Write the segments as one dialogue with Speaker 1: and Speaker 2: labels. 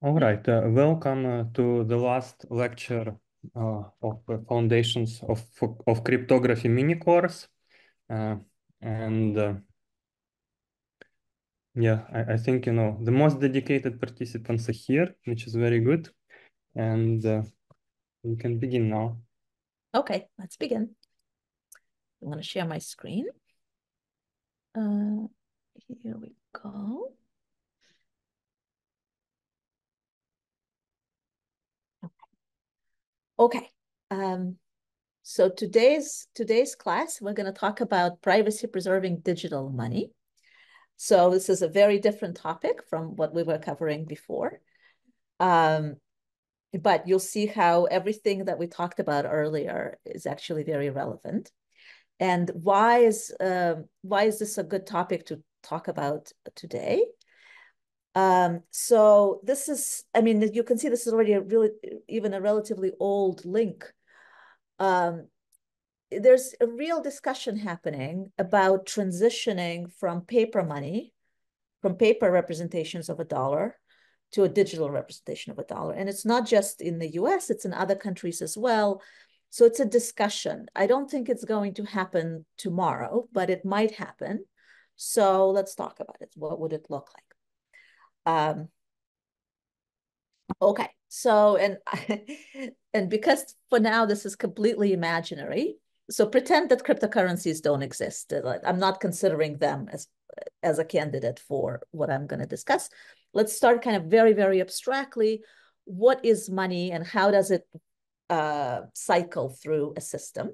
Speaker 1: All right, welcome to the last lecture of the Foundations of Cryptography mini course. And yeah, I think, the most dedicated participants are here, which is very good. And we can begin now.
Speaker 2: Okay, let's begin. I want to share my screen. Here we go. Okay. So today's class, we're going to talk about privacy preserving digital money. So this is a very different topic from what we were covering before. But you'll see how everything that we talked about earlier is actually very relevant. And why is this a good topic to talk about today? So this is, I mean, you can see this is already even a relatively old link. There's a real discussion happening about transitioning from paper money, from paper representations of a dollar to a digital representation of a dollar. And it's not just in the US, it's in other countries as well. So it's a discussion. I don't think it's going to happen tomorrow, but it might happen. So let's talk about it. What would it look like? Okay, so and because for now this is completely imaginary, so pretend that cryptocurrencies don't exist. I'm not considering them as a candidate for what I'm going to discuss. Let's start kind of very, very abstractly. What is money and how does it cycle through a system?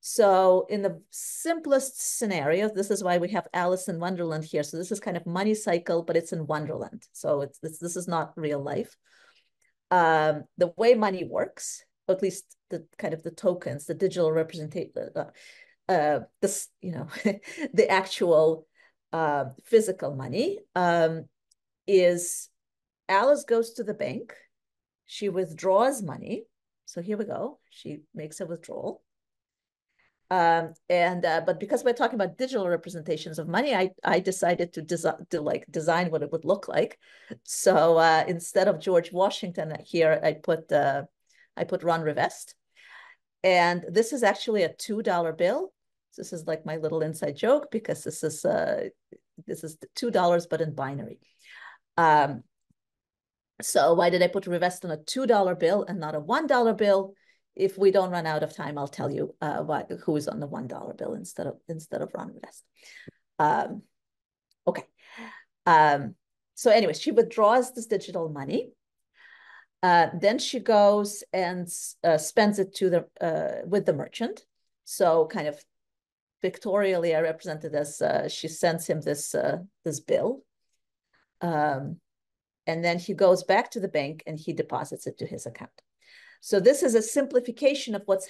Speaker 2: So in the simplest scenario, this is why we have Alice in Wonderland here. So this is kind of money cycle, but it's in Wonderland. So this is not real life. The way money works, or at least the kind of the tokens, the digital representation, this, the actual physical money is Alice goes to the bank, she withdraws money. So here we go. She makes a withdrawal. But because we're talking about digital representations of money, I decided to design what it would look like. So instead of George Washington here, I put Ron Rivest, and this is actually a $2 bill. This is like my little inside joke because this is $2, but in binary. So why did I put Rivest on a $2 bill and not a $1 bill? If we don't run out of time, I'll tell you who is on the $1 bill instead of Ron Rivest. Okay. So anyway, she withdraws this digital money. Then she goes and spends it with the merchant. So kind of pictorially, I represent it as she sends him this bill. And then he goes back to the bank and he deposits it to his account. So this is a simplification of what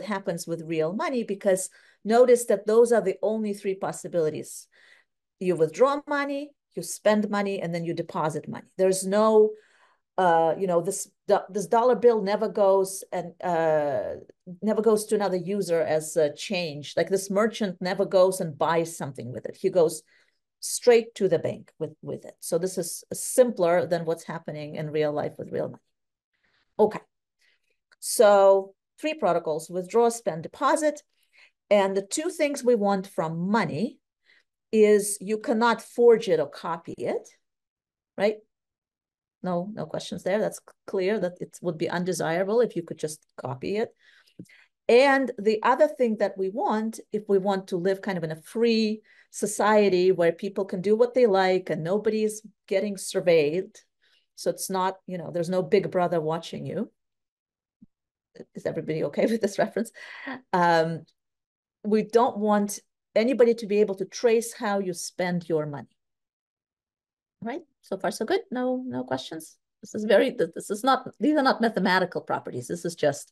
Speaker 2: happens with real money, because notice that those are the only three possibilities. You withdraw money, you spend money, and then you deposit money. There's no, this dollar bill never goes to another user as a change. Like this merchant never goes and buys something with it. He goes straight to the bank with it. So this is simpler than what's happening in real life with real money. Okay. So 3 protocols: withdraw, spend, deposit. And the 2 things we want from money is you cannot forge it or copy it, right? No questions there. That's clear that it would be undesirable if you could just copy it. And the other thing that we want, if we want to live kind of in a free society where people can do what they like and nobody's getting surveyed, so it's not, there's no big brother watching you. Is everybody okay with this reference? We don't want anybody to be able to trace how you spend your money. Right? So far, so good. No questions. These are not mathematical properties. This is just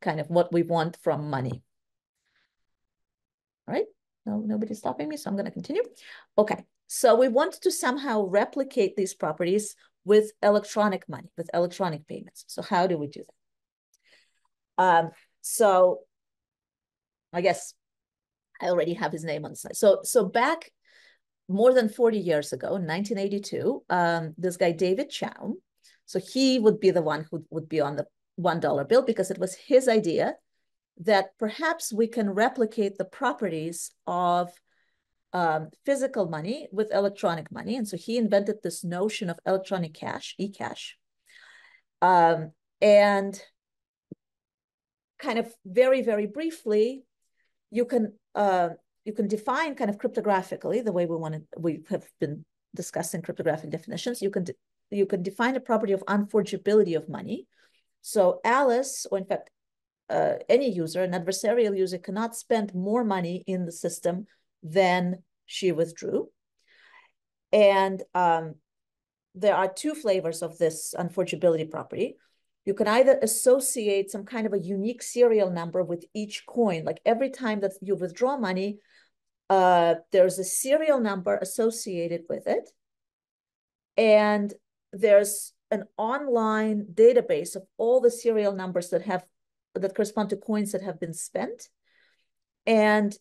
Speaker 2: kind of what we want from money. All right? Nobody's stopping me, so I'm going to continue. Okay. So we want to somehow replicate these properties with electronic money, with electronic payments. So how do we do that? So I guess I already have his name on the slide. So back more than 40 years ago, in 1982, this guy, David Chow, So he would be the one who would be on the $1 bill because it was his idea that perhaps we can replicate the properties of physical money with electronic money. And so he invented this notion of electronic cash, e-cash. And kind of very, very briefly, you can define kind of cryptographically the way we have been discussing cryptographic definitions. You can define a property of unforgeability of money. So Alice, or in fact, any user, an adversarial user, cannot spend more money in the system than she withdrew. And there are two flavors of this unforgeability property. You can either associate some kind of a unique serial number with each coin. Like every time that you withdraw money, there's a serial number associated with it. And there's an online database of all the serial numbers that correspond to coins that have been spent. And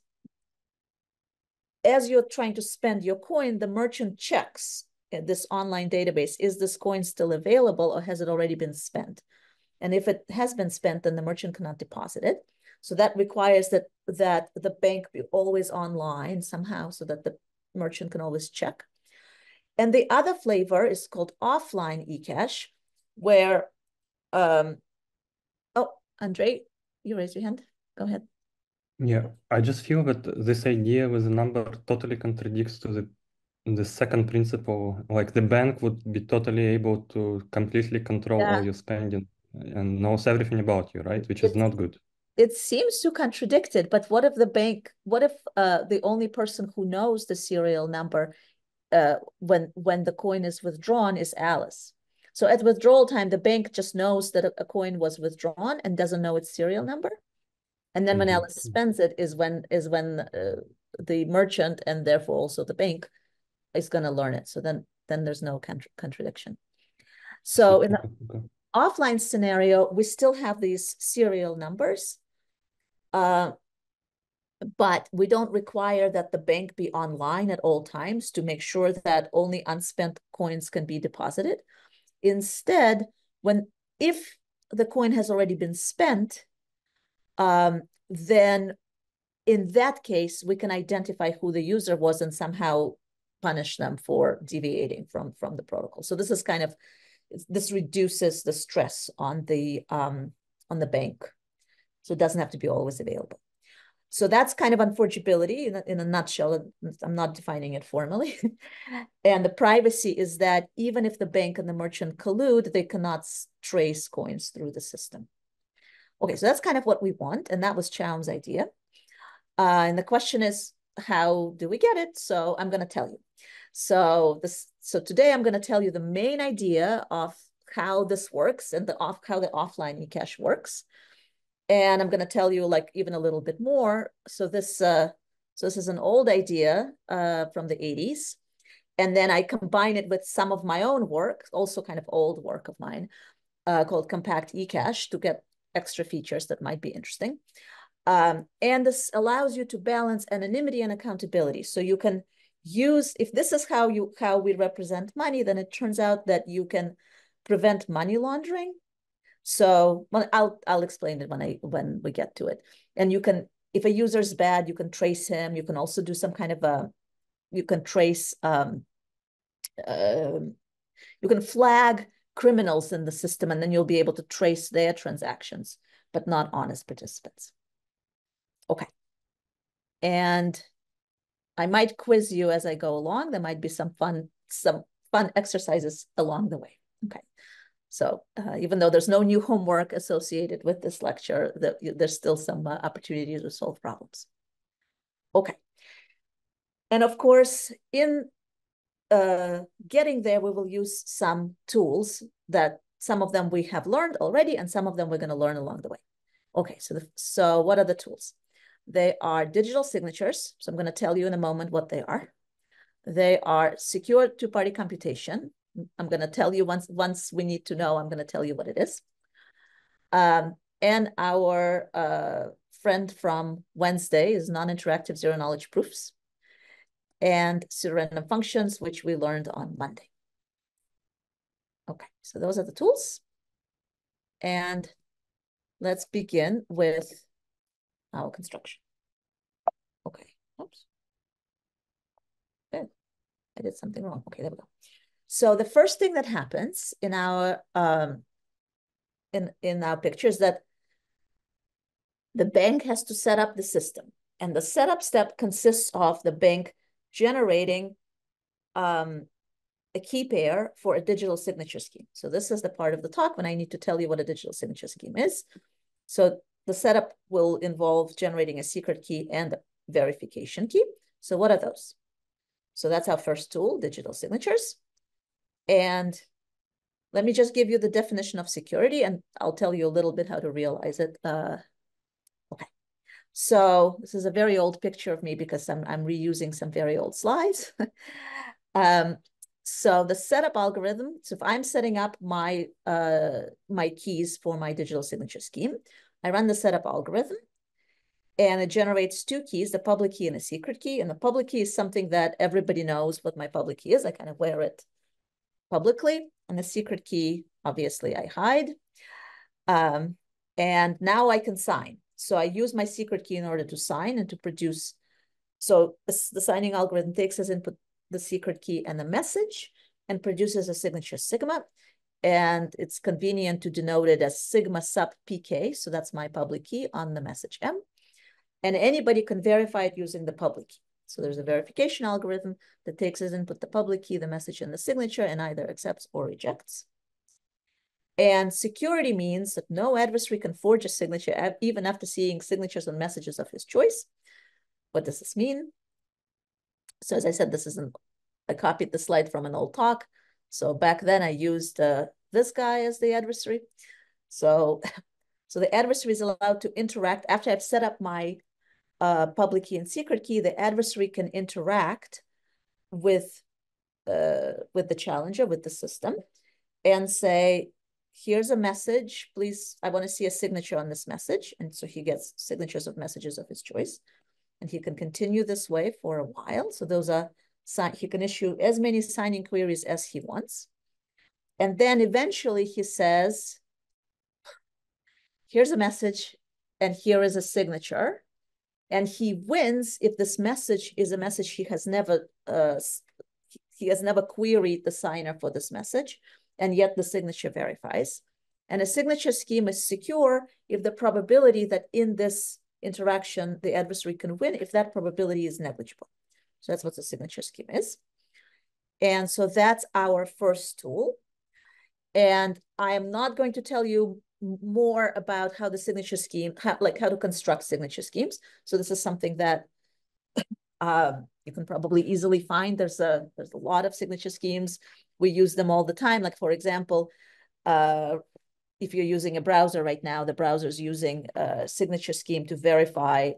Speaker 2: as you're trying to spend your coin, the merchant checks in this online database, is this coin still available or has it already been spent? And if it has been spent, then the merchant cannot deposit it. So that requires that the bank be always online somehow so that the merchant can always check. And the other flavor is called offline eCash, where, oh, Andrei, you raised your hand. Go ahead.
Speaker 1: Yeah, I just feel that this idea with a number totally contradicts to the second principle. Like the bank would be totally able to completely control all your spending and knows everything about you, right? Which is not good.
Speaker 2: It seems to contradict it, but what if the only person who knows the serial number when the coin is withdrawn is Alice? So at withdrawal time, the bank just knows that a coin was withdrawn and doesn't know its serial number. And then when Alice spends it is when the merchant and therefore also the bank is going to learn it. So then there's no contradiction. So in the offline scenario, we still have these serial numbers, but we don't require that the bank be online at all times to make sure that only unspent coins can be deposited. Instead, if the coin has already been spent, then in that case, we can identify who the user was and somehow punish them for deviating from the protocol. So this reduces the stress on the bank. So it doesn't have to be always available. So that's kind of unforgeability in a nutshell. I'm not defining it formally. And the privacy is that even if the bank and the merchant collude, they cannot trace coins through the system. Okay, so that's kind of what we want. And that was Chaum's idea. And the question is, how do we get it? So I'm going to tell you. So today I'm going to tell you the main idea of how this works and how the offline eCash works. And I'm going to tell you like even a little bit more. So this is an old idea from the 80s. And then I combine it with some of my own work, also kind of old work of mine, called compact eCash to get extra features that might be interesting. And this allows you to balance anonymity and accountability. So you can use, if this is how we represent money, then it turns out that you can prevent money laundering. So I'll explain it when we get to it. And you can, if a user's bad, you can trace him. You can also do some kind of you can trace, you can flag criminals in the system, and then you'll be able to trace their transactions, but not honest participants. Okay. And I might quiz you as I go along. There might be some fun exercises along the way. Okay. So even though there's no new homework associated with this lecture, there's still some opportunities to solve problems. Okay. And of course, in getting there, we will use some tools that some of them we have learned already, and some of them we're going to learn along the way. Okay, so what are the tools? They are digital signatures. So I'm going to tell you in a moment what they are. They are secure two-party computation. I'm going to tell you once we need to know, I'm going to tell you what it is. And our friend from Wednesday is non-interactive zero-knowledge proofs and pseudorandom functions, which we learned on Monday. Okay, so those are the tools. And let's begin with our construction. Okay, oops. Good. I did something wrong. Okay, there we go. So the first thing that happens in our picture is that the bank has to set up the system. And the setup step consists of the bank generating a key pair for a digital signature scheme. So this is the part of the talk when I need to tell you what a digital signature scheme is. So the setup will involve generating a secret key and a verification key. So what are those? So that's our first tool, digital signatures. And let me just give you the definition of security, and I'll tell you a little bit how to realize it. Okay. So this is a very old picture of me because I'm reusing some very old slides. So the setup algorithm, so if I'm setting up my keys for my digital signature scheme, I run the setup algorithm and it generates two keys, the public key and a secret key. And the public key is something that everybody knows what my public key is. I kind of wear it publicly. And the secret key, obviously, I hide. And now I can sign. So I use my secret key in order to sign and to produce. So the signing algorithm takes as input the secret key and the message and produces a signature sigma. And it's convenient to denote it as sigma sub pk. So that's my public key on the message M. And anybody can verify it using the public key. So there's a verification algorithm that takes as input the public key, the message, and the signature, and either accepts or rejects. And security means that no adversary can forge a signature even after seeing signatures on messages of his choice. What does this mean? So as I said, I copied the slide from an old talk. So back then I used this guy as the adversary. So the adversary is allowed to interact after I've set up my public key and secret key. The adversary can interact with the challenger, with the system, and say, here's a message, please, I want to see a signature on this message. And so he gets signatures of messages of his choice. And he can continue this way for a while. So those are, he can issue as many signing queries as he wants. And then eventually he says, here's a message, and here is a signature. And he wins if this message is a message he has never queried the signer for this message, and yet the signature verifies. And a signature scheme is secure if the probability that in this interaction the adversary can win, if that probability is negligible. So that's what the signature scheme is. And so that's our first tool. And I am not going to tell you more about how the signature scheme, how to construct signature schemes. So this is something that you can probably easily find. There's a lot of signature schemes. We use them all the time. Like, for example, if you're using a browser right now, the browser is using a signature scheme to verify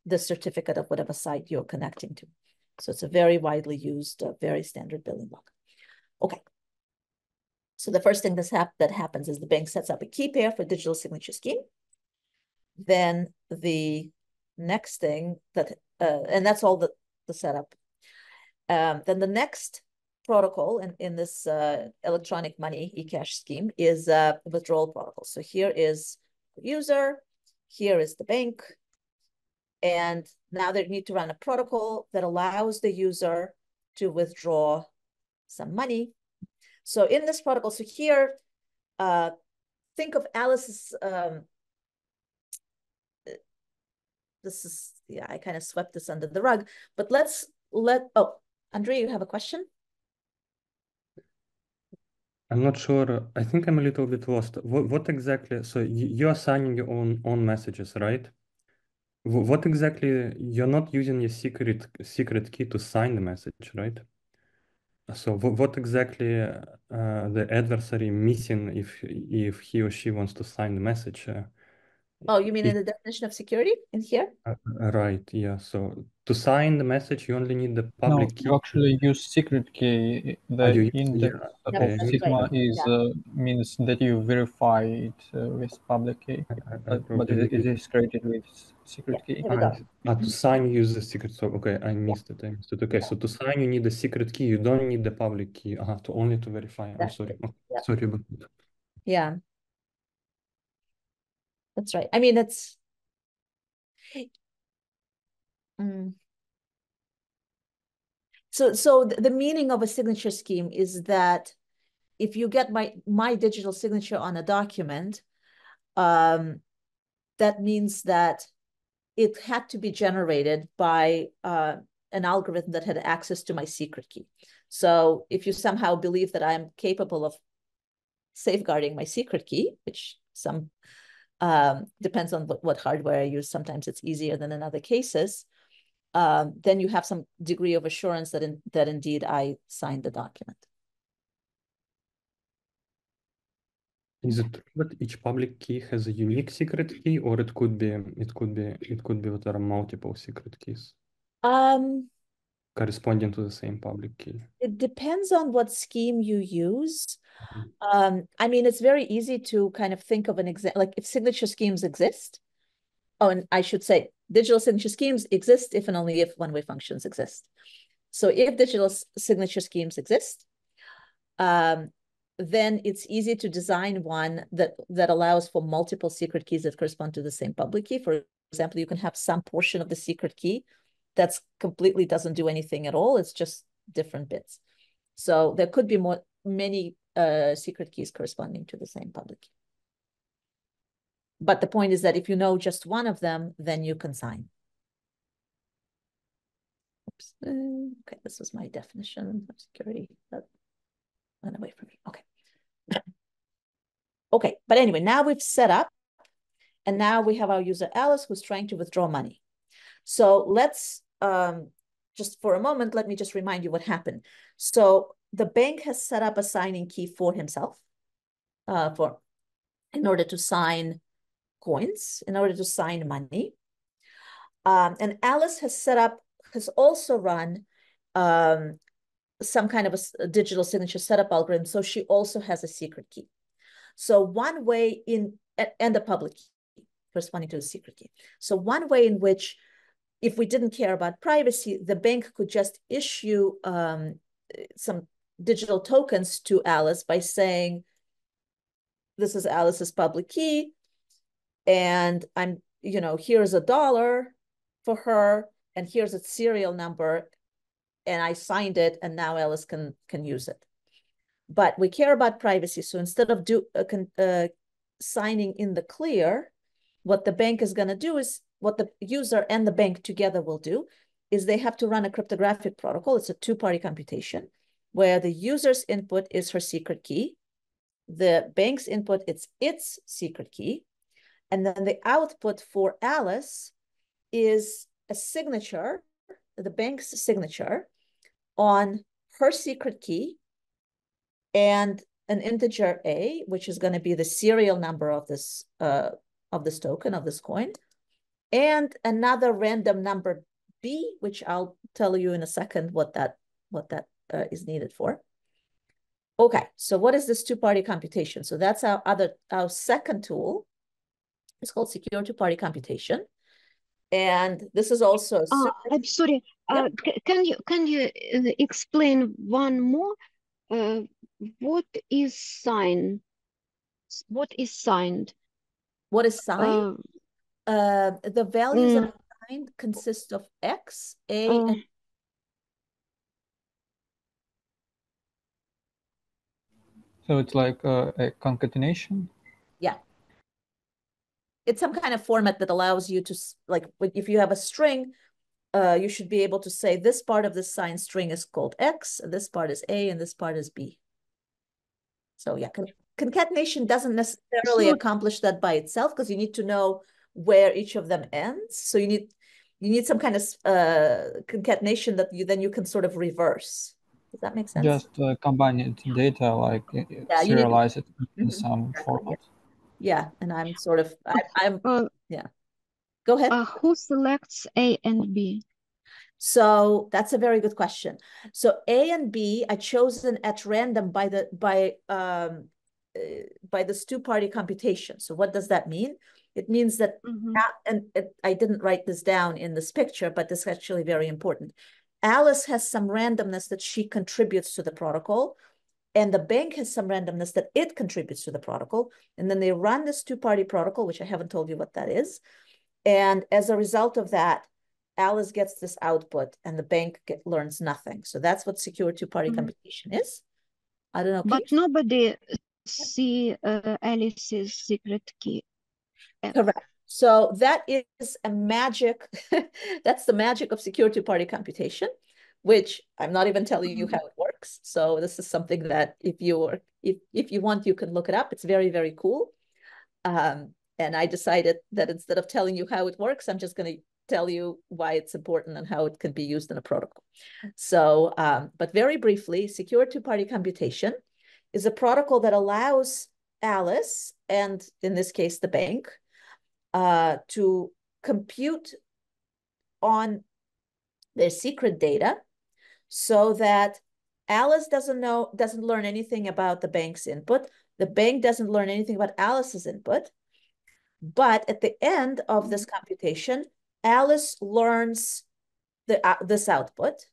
Speaker 2: the certificate of whatever site you're connecting to. So it's a very widely used, very standard building block. Okay. So the first thing that happens is the bank sets up a key pair for digital signature scheme. Then the next thing and that's all the setup. Then the next protocol in this electronic money eCash scheme is a withdrawal protocol. So here is the user, here is the bank, and now they need to run a protocol that allows the user to withdraw some money. So in this protocol, so here, think of Alice's, this is, yeah, I kind of swept this under the rug, but oh, Andrea, you have a question?
Speaker 1: I'm not sure. I think I'm a little bit lost. What exactly? So you're assigning your own messages, right? What exactly? You're not using your secret key to sign the message, right? So what exactly the adversary missing if he or she wants to sign the message?
Speaker 2: Oh, you mean in
Speaker 1: It,
Speaker 2: the definition of security in here?
Speaker 1: right, yeah. So to sign the message, you only need the
Speaker 3: No,
Speaker 1: public
Speaker 3: you
Speaker 1: key.
Speaker 3: actually use secret key.
Speaker 1: Ah,
Speaker 3: The
Speaker 1: you use,
Speaker 3: index
Speaker 1: yeah,
Speaker 3: of
Speaker 1: okay, I
Speaker 2: That's
Speaker 1: missed
Speaker 2: right.
Speaker 3: sigma
Speaker 1: that.
Speaker 3: is
Speaker 2: Yeah,
Speaker 3: means that you verify it with public key,
Speaker 1: I
Speaker 3: but
Speaker 1: probably
Speaker 3: it is created with
Speaker 2: yeah.
Speaker 3: secret key.
Speaker 2: Here we go.
Speaker 1: To sign, you use the secret. So, okay, I
Speaker 2: Yeah,
Speaker 1: missed it. I missed it. Okay,
Speaker 2: yeah,
Speaker 1: so to sign, you need the secret key. You don't need the public key. To only to verify. I'm sorry.
Speaker 2: exactly.
Speaker 1: Okay,
Speaker 2: Yeah,
Speaker 1: sorry about that.
Speaker 2: yeah, that's right. I mean, it's mm. So the meaning of a signature scheme is that if you get my digital signature on a document, that means that it had to be generated by an algorithm that had access to my secret key. So if you somehow believe that I'm capable of safeguarding my secret key, which some depends on what hardware I use. Sometimes it's easier than in other cases. Then you have some degree of assurance that indeed I signed the document.
Speaker 1: Is it true that each public key has a unique secret key, or it could be that there are multiple secret keys
Speaker 2: Um,
Speaker 1: corresponding to the same public key?
Speaker 2: it depends on what scheme you use.
Speaker 1: Mhm.
Speaker 2: I mean, it's very easy to kind of think of an example, like if signature schemes exist. Oh, and I should say digital signature schemes exist if and only if one-way functions exist. So if digital signature schemes exist, um, then it's easy to design one that allows for multiple secret keys that correspond to the same public key. For example, you can have some portion of the secret key that's completely doesn't do anything at all. It's just different bits. So there could be many secret keys corresponding to the same public key. But the point is that if you know just one of them, then you can sign. Oops. Okay, this was my definition of security. That went away from me. Okay. Okay, but anyway, now we've set up, and now we have our user Alice who's trying to withdraw money. So let's just for a moment, let me just remind you what happened. So the bank has set up a signing key for himself in order to sign coins, in order to sign money. And Alice has also run some kind of a digital signature setup algorithm. So she also has a secret key. So one way and a public key corresponding to the secret key. So one way in which, if we didn't care about privacy, the bank could just issue some digital tokens to Alice by saying, this is Alice's public key, and here's $1 for her, and here's its serial number, and I signed it, and now Alice can use it. But we care about privacy, so instead of signing in the clear, what the bank is going to do is, what the user and the bank together will do, is they have to run a cryptographic protocol. It's a two-party computation where the user's input is her secret key, the bank's input it's its secret key, and then the output for Alice is a signature, the bank's signature, on her secret key and an integer A, which is going to be the serial number of this token, of this coin, and another random number B, which I'll tell you in a second what that is needed for. Okay, so what is this two-party computation? So that's our second tool. It's called secure two-party computation. And this is also a super.
Speaker 4: I'm sorry.
Speaker 2: Yep.
Speaker 4: Can you explain one more? What is signed? What is signed?
Speaker 2: What is signed? The values that are signed consist of X, A, and
Speaker 3: So it's like a concatenation?
Speaker 2: yeah. It's some kind of format that allows you to, like, if you have a string, you should be able to say this part of the signed string is called X, this part is A, and this part is B. So yeah, concatenation doesn't necessarily accomplish that by itself, because you need to know where each of them ends. So you need some kind of concatenation that you can sort of reverse. Does that make sense?
Speaker 3: Just combine data, like
Speaker 2: Yeah,
Speaker 3: serialize it in some format.
Speaker 2: Yeah, and I'm sort of I'm Yeah. Go ahead.
Speaker 4: Who selects A and B?
Speaker 2: So that's a very good question. So A and B are chosen at random by this two-party computation. So what does that mean? It means that, I didn't write this down in this picture, but this is actually very important. Alice has some randomness that she contributes to the protocol, and the bank has some randomness that it contributes to the protocol. And then they run this two-party protocol, which I haven't told you what that is. And as a result of that, Alice gets this output and the bank learns nothing. So that's what secure two-party computation is. I don't know.
Speaker 4: But nobody see Alice's secret key.
Speaker 2: Correct. So that is a magic. That's the magic of secure two-party computation, which I'm not even telling you how it works. So this is something that if you want, you can look it up. It's very, very cool. And I decided that instead of telling you how it works, I'm just going to tell you why it's important and how it can be used in a protocol. So, but very briefly, secure two-party computation is a protocol that allows Alice, and in this case, the bank, to compute on their secret data so that Alice doesn't learn anything about the bank's input. The bank doesn't learn anything about Alice's input. But at the end of this computation, Alice learns this output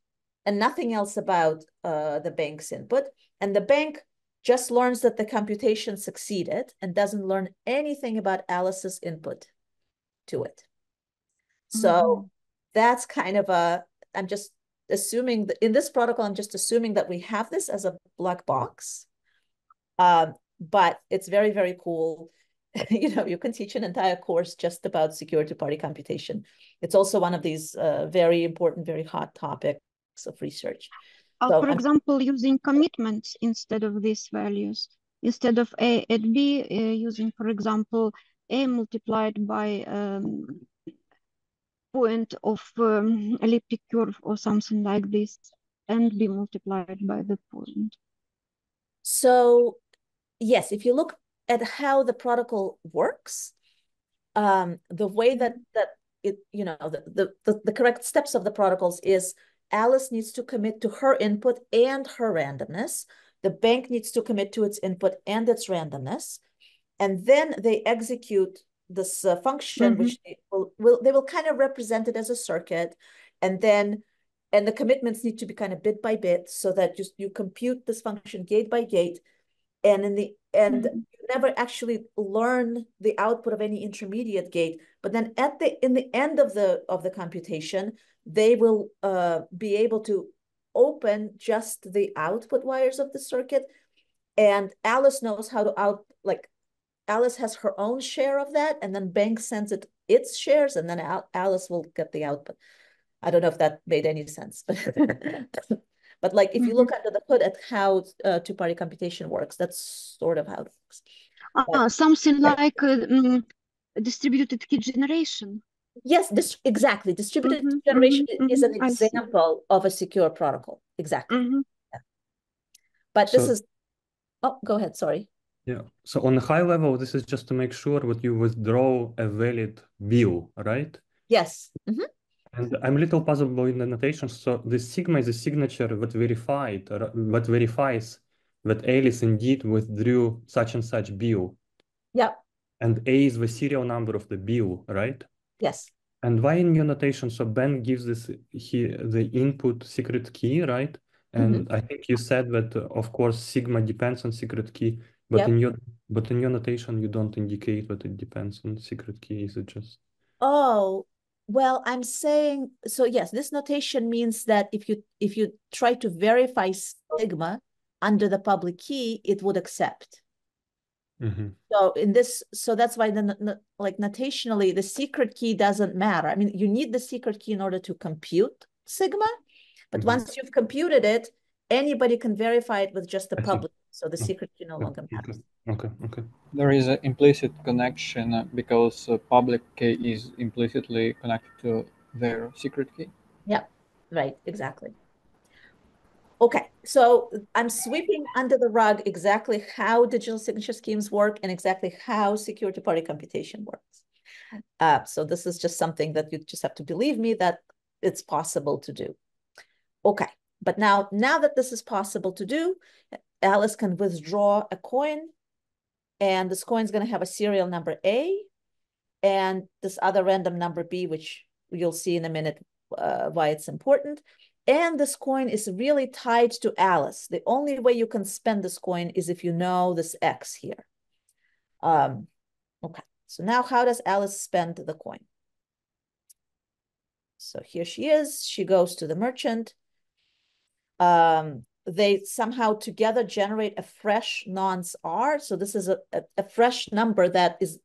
Speaker 2: and nothing else about the bank's input. And the bank just learns that the computation succeeded and doesn't learn anything about Alice's input to it. So that's kind of I'm just assuming that in this protocol, I'm just assuming that we have this as a black box. But it's very, very cool. You can teach an entire course just about secure two-party computation. It's also one of these very important, very hot topics of research.
Speaker 4: For example, using commitments instead of these values, instead of A and B, using, for example, A multiplied by point of elliptic curve or something like this, and be multiplied by the point.
Speaker 2: So yes, if you look at how the protocol works, the way that it, the correct steps of the protocols is Alice needs to commit to her input and her randomness. The bank needs to commit to its input and its randomness. And then they execute this function, which they will kind of represent it as a circuit. And the commitments need to be kind of bit by bit so that you compute this function gate by gate. And in the end, you never actually learn the output of any intermediate gate. But then in the end of the computation, they will be able to open just the output wires of the circuit. And Alice knows how to Alice has her own share of that, and then bank sends it its shares, and then Alice will get the output. I don't know if that made any sense, but but like if you look under the hood at how two-party computation works, that's sort of how it works.
Speaker 4: Something like distributed key generation.
Speaker 2: Yes, exactly. Distributed generation is an example of a secure protocol. Exactly. Yeah. But this is, oh, go ahead, sorry.
Speaker 1: Yeah. So on a high level, this is just to make sure that you withdraw a valid bill, right?
Speaker 2: Yes.
Speaker 1: And I'm a little puzzled by the notation. So the sigma is a signature that verifies that Alice indeed withdrew such and such bill.
Speaker 2: Yeah.
Speaker 1: And A is the serial number of the bill, right?
Speaker 2: Yes.
Speaker 1: And why in your notation? So Ben gives the input secret key, right? And I think you said that of course sigma depends on secret key, but in your notation you don't indicate that it depends on secret key. Is it just?
Speaker 2: Oh, well, I'm saying so. Yes, this notation means that if you try to verify sigma under the public key, it would accept. So that's why notationally the secret key doesn't matter. I mean, you need the secret key in order to compute sigma, but once you've computed it, anybody can verify it with just the public. So the secret key no longer matters.
Speaker 1: Okay.
Speaker 3: There is an implicit connection because public key is implicitly connected to their secret key.
Speaker 2: Yeah, right, exactly. Okay, so I'm sweeping under the rug exactly how digital signature schemes work and exactly how secure two-party computation works. So this is just something that you just have to believe me that it's possible to do. Okay, but now that this is possible to do, Alice can withdraw a coin, and this coin is going to have a serial number A and this other random number B, which you'll see in a minute why it's important. And this coin is really tied to Alice. The only way you can spend this coin is if you know this X here. Okay, so now how does Alice spend the coin? So here she is. She goes to the merchant. They somehow together generate a fresh nonce R. So this is a fresh number that is,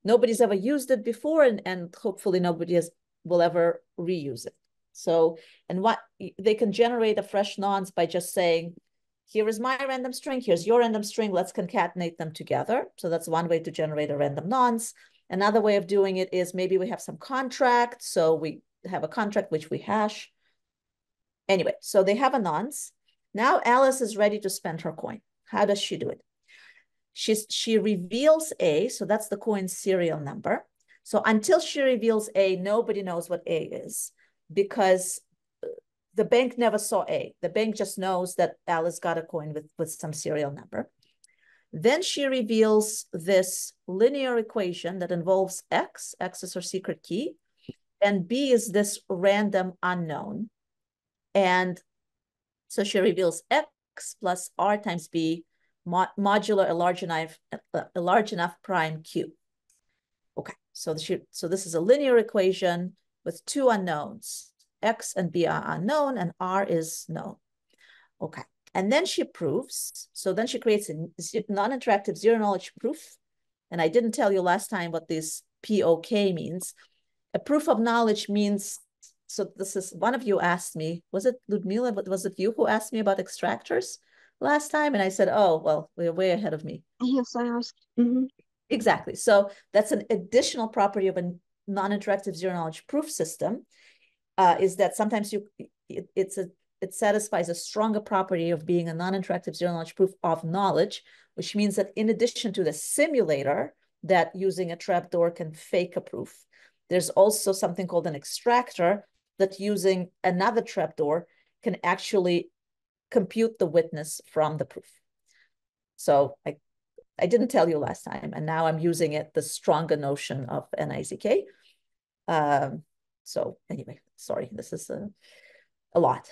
Speaker 2: nobody's ever used it before, and hopefully nobody will ever reuse it. So, and what they can generate a fresh nonce by just saying, here is my random string, here's your random string, let's concatenate them together. So that's one way to generate a random nonce. Another way of doing it is maybe we have some contract. So we have a contract which we hash. Anyway, so they have a nonce. Now Alice is ready to spend her coin. How does she do it? She reveals A, so that's the coin's serial number. So until she reveals A, nobody knows what A is, because the bank never saw A. The bank just knows that Alice got a coin with some serial number. Then she reveals this linear equation that involves X is her secret key, and B is this random unknown. And so she reveals X plus R times B modular a large enough prime Q. Okay, so this is a linear equation with two unknowns. X and B are unknown and R is known. Okay, and then she proves, so then she creates a non-interactive zero-knowledge proof. And I didn't tell you last time what this POK means. A proof of knowledge means, so this is, one of you asked me, was it Ludmila, but was it you who asked me about extractors last time? And I said, oh, well, we're way ahead of me.
Speaker 4: Yes, I asked.
Speaker 2: Exactly. So that's an additional property of a non-interactive zero-knowledge proof system, is that sometimes it satisfies a stronger property of being a non-interactive zero-knowledge proof of knowledge, which means that in addition to the simulator that using a trapdoor can fake a proof, there's also something called an extractor that using another trapdoor can actually compute the witness from the proof. So I didn't tell you last time, and now I'm using it, the stronger notion of NIZK. So anyway, sorry, this is a lot.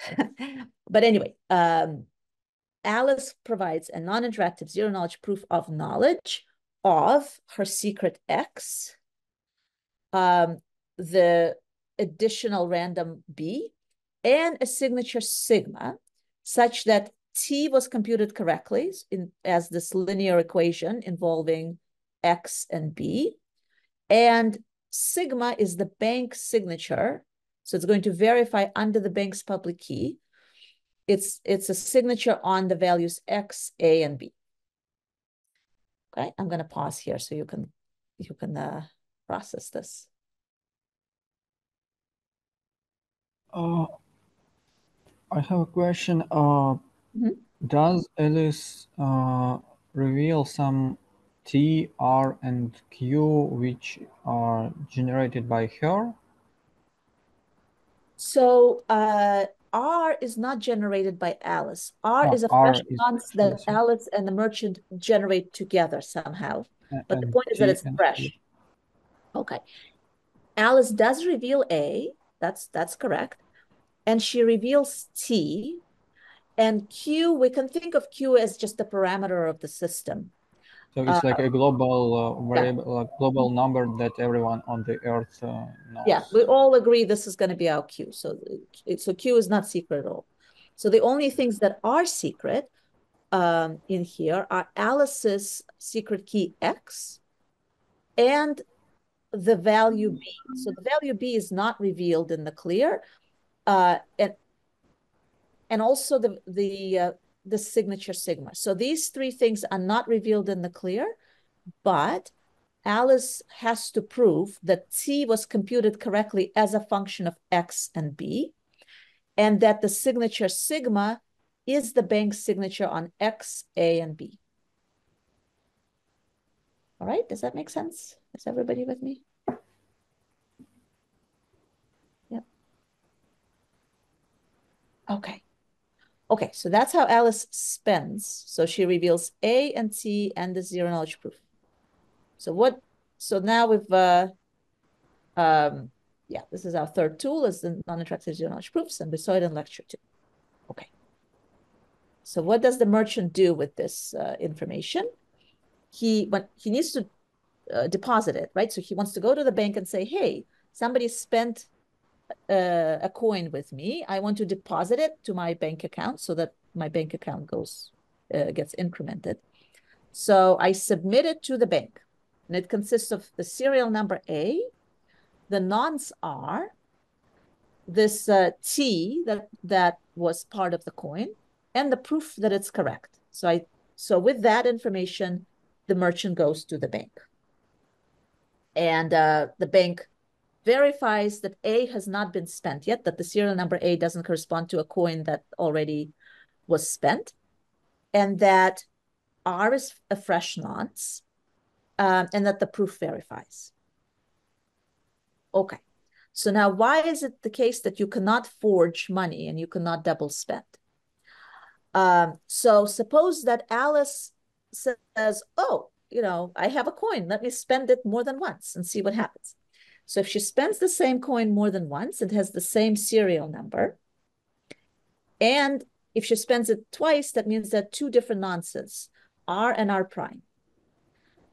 Speaker 2: But anyway, Alice provides a non-interactive zero-knowledge proof of knowledge of her secret X, the additional random B, and a signature sigma, such that T was computed correctly as this linear equation involving X and B. And sigma is the bank signature. So it's going to verify under the bank's public key. It's a signature on the values X, A, and B. Okay, I'm going to pause here so you can process this.
Speaker 3: I have a question. Does Alice reveal some T, R, and Q which are generated by her?
Speaker 2: So R is not generated by Alice. R is a
Speaker 3: R
Speaker 2: fresh
Speaker 3: is
Speaker 2: nonce that Alice and the merchant generate together somehow. But the point is that it's fresh. Okay. Alice does reveal A. That's correct. And she reveals T. And Q, we can think of Q as just a parameter of the system.
Speaker 3: So it's like a global variable, global number that everyone on the Earth knows.
Speaker 2: Yeah, we all agree this is going to be our Q. So Q is not secret at all. So the only things that are secret in here are Alice's secret key X and the value B. So the value B is not revealed in the clear, and also the signature sigma. So these three things are not revealed in the clear, but Alice has to prove that T was computed correctly as a function of X and B, and that the signature sigma is the bank signature on X, A, and B. All right, does that make sense? Is everybody with me? Okay. Okay, so that's how Alice spends. So she reveals A and T and the zero knowledge proof. So now we've yeah, this is our third tool, is the non-interactive zero knowledge proofs, and we saw it in lecture 2. Okay. So what does the merchant do with this information? He needs to deposit it, right? So he wants to go to the bank and say, hey, somebody spent a coin with me. I want to deposit it to my bank account so that my bank account gets incremented. So I submit it to the bank, and it consists of the serial number A. The nonce are this T that was part of the coin, and the proof that it's correct. So with that information, the merchant goes to the bank, and the bank verifies that A has not been spent yet, that the serial number A doesn't correspond to a coin that already was spent, and that R is a fresh nonce, and that the proof verifies. Okay. So now, why is it the case that you cannot forge money and you cannot double spend? So suppose that Alice says, oh, I have a coin. Let me spend it more than once and see what happens. So if she spends the same coin more than once, it has the same serial number. And if she spends it twice, that means that 2 different nonces, R and R prime.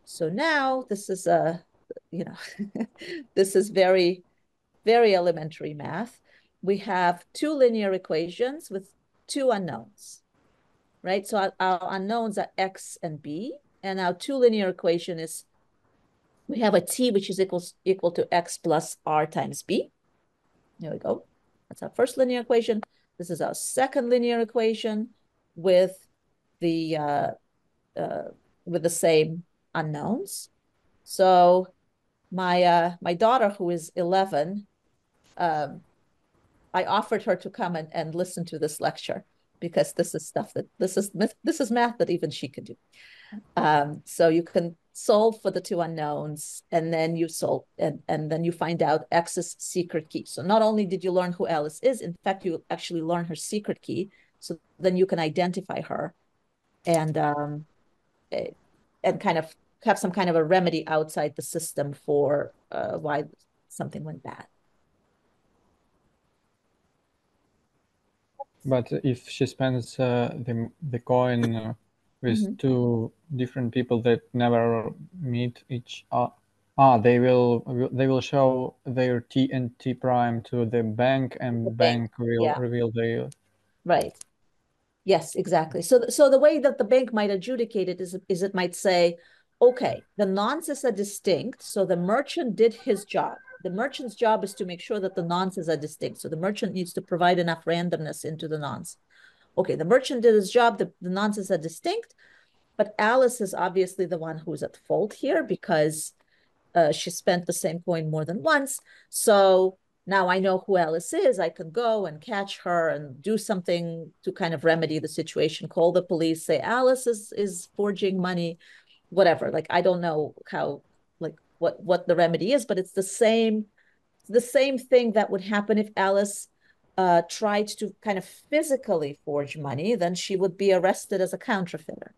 Speaker 2: So now this is this is very, very elementary math. We have 2 linear equations with 2 unknowns, right? So our unknowns are X and B, and our 2 linear equation is, we have a T, which is equal to X plus R times B. There we go. That's our first linear equation. This is our second linear equation with the same unknowns. So my daughter, who is 11, I offered her to come and listen to this lecture, because this is math that even she can do. So you can solve for the 2 unknowns, and then you solve, and then you find out X's secret key. So not only did you learn who Alice is, in fact, you actually learn her secret key. So then you can identify her and kind of have some kind of a remedy outside the system for why something went bad.
Speaker 3: But if she spends the coin with 2 different people that never meet each other, they will show their T and T prime to the bank, and the bank will reveal the
Speaker 2: right. Yes, exactly. So the way that the bank might adjudicate it is it might say, okay, the nonces are distinct, so the merchant did his job. The merchant's job is to make sure that the nonces are distinct. So the merchant needs to provide enough randomness into the nonce. Okay, the merchant did his job, the nonces are distinct, but Alice is obviously the one who's at fault here, because she spent the same coin more than once. So now I know who Alice is. I can go and catch her and do something to kind of remedy the situation, call the police, say Alice is forging money, whatever. Like, I don't know how, like what the remedy is, but it's the same thing that would happen if Alice tried to kind of physically forge money. Then she would be arrested as a counterfeiter,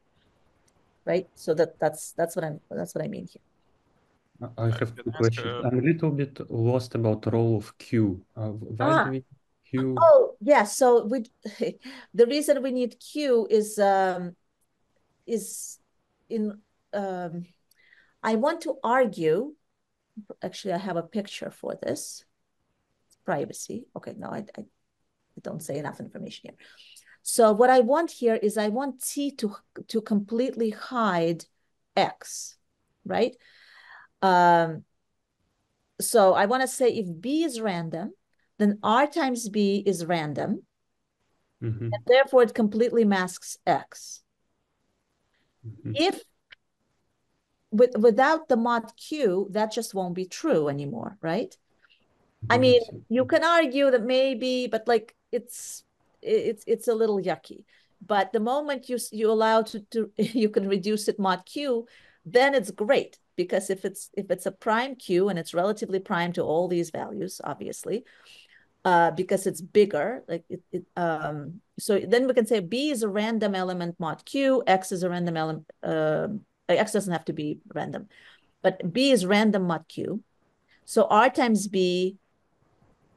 Speaker 2: right? So that's what I mean here.
Speaker 1: I have 2 questions. I'm a little bit lost about the role of Q. Why do we Q?
Speaker 2: Oh, yeah. So the reason we need Q is in I want to argue. Actually, I have a picture for this. It's privacy. Okay, no, I don't say enough information here. So what I want here is I want T to completely hide X, right? So I want to say if B is random, then R times B is random. And therefore, it completely masks X. If without the mod Q, that just won't be true anymore, right? I mean, you can argue that maybe, but like it's a little yucky. But the moment you allow to you can reduce it mod Q, then it's great, because if it's a prime Q and it's relatively prime to all these values, obviously, because it's bigger. Like so then we can say B is a random element mod Q, X is a random element, X doesn't have to be random, but B is random mod Q. So R times B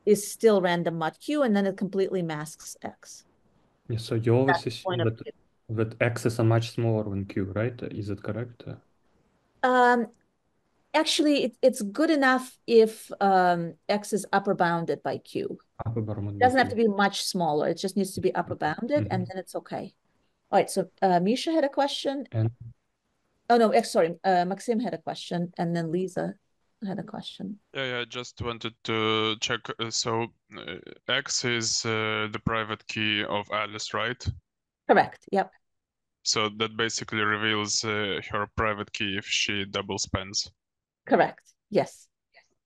Speaker 2: is still random mod Q, and then it completely masks X.
Speaker 1: Yeah, so you always
Speaker 2: That's the point
Speaker 1: assume
Speaker 2: of Q.
Speaker 1: that X is a much smaller than Q, right? Is it correct?
Speaker 2: Actually, it's good enough if X is upper bounded by Q.
Speaker 1: Upper bound
Speaker 2: It
Speaker 1: by
Speaker 2: doesn't have to
Speaker 1: Q.
Speaker 2: be much smaller. It just needs to be upper bounded, and then it's okay. All right, so Misha had a question.
Speaker 1: And
Speaker 2: Oh, no, sorry. Maxim had a question, and then Lisa had a question.
Speaker 5: Yeah, I just wanted to check. So X is the private key of Alice, right?
Speaker 2: Correct. Yep.
Speaker 5: So that basically reveals her private key if she double spends.
Speaker 2: Correct. Yes.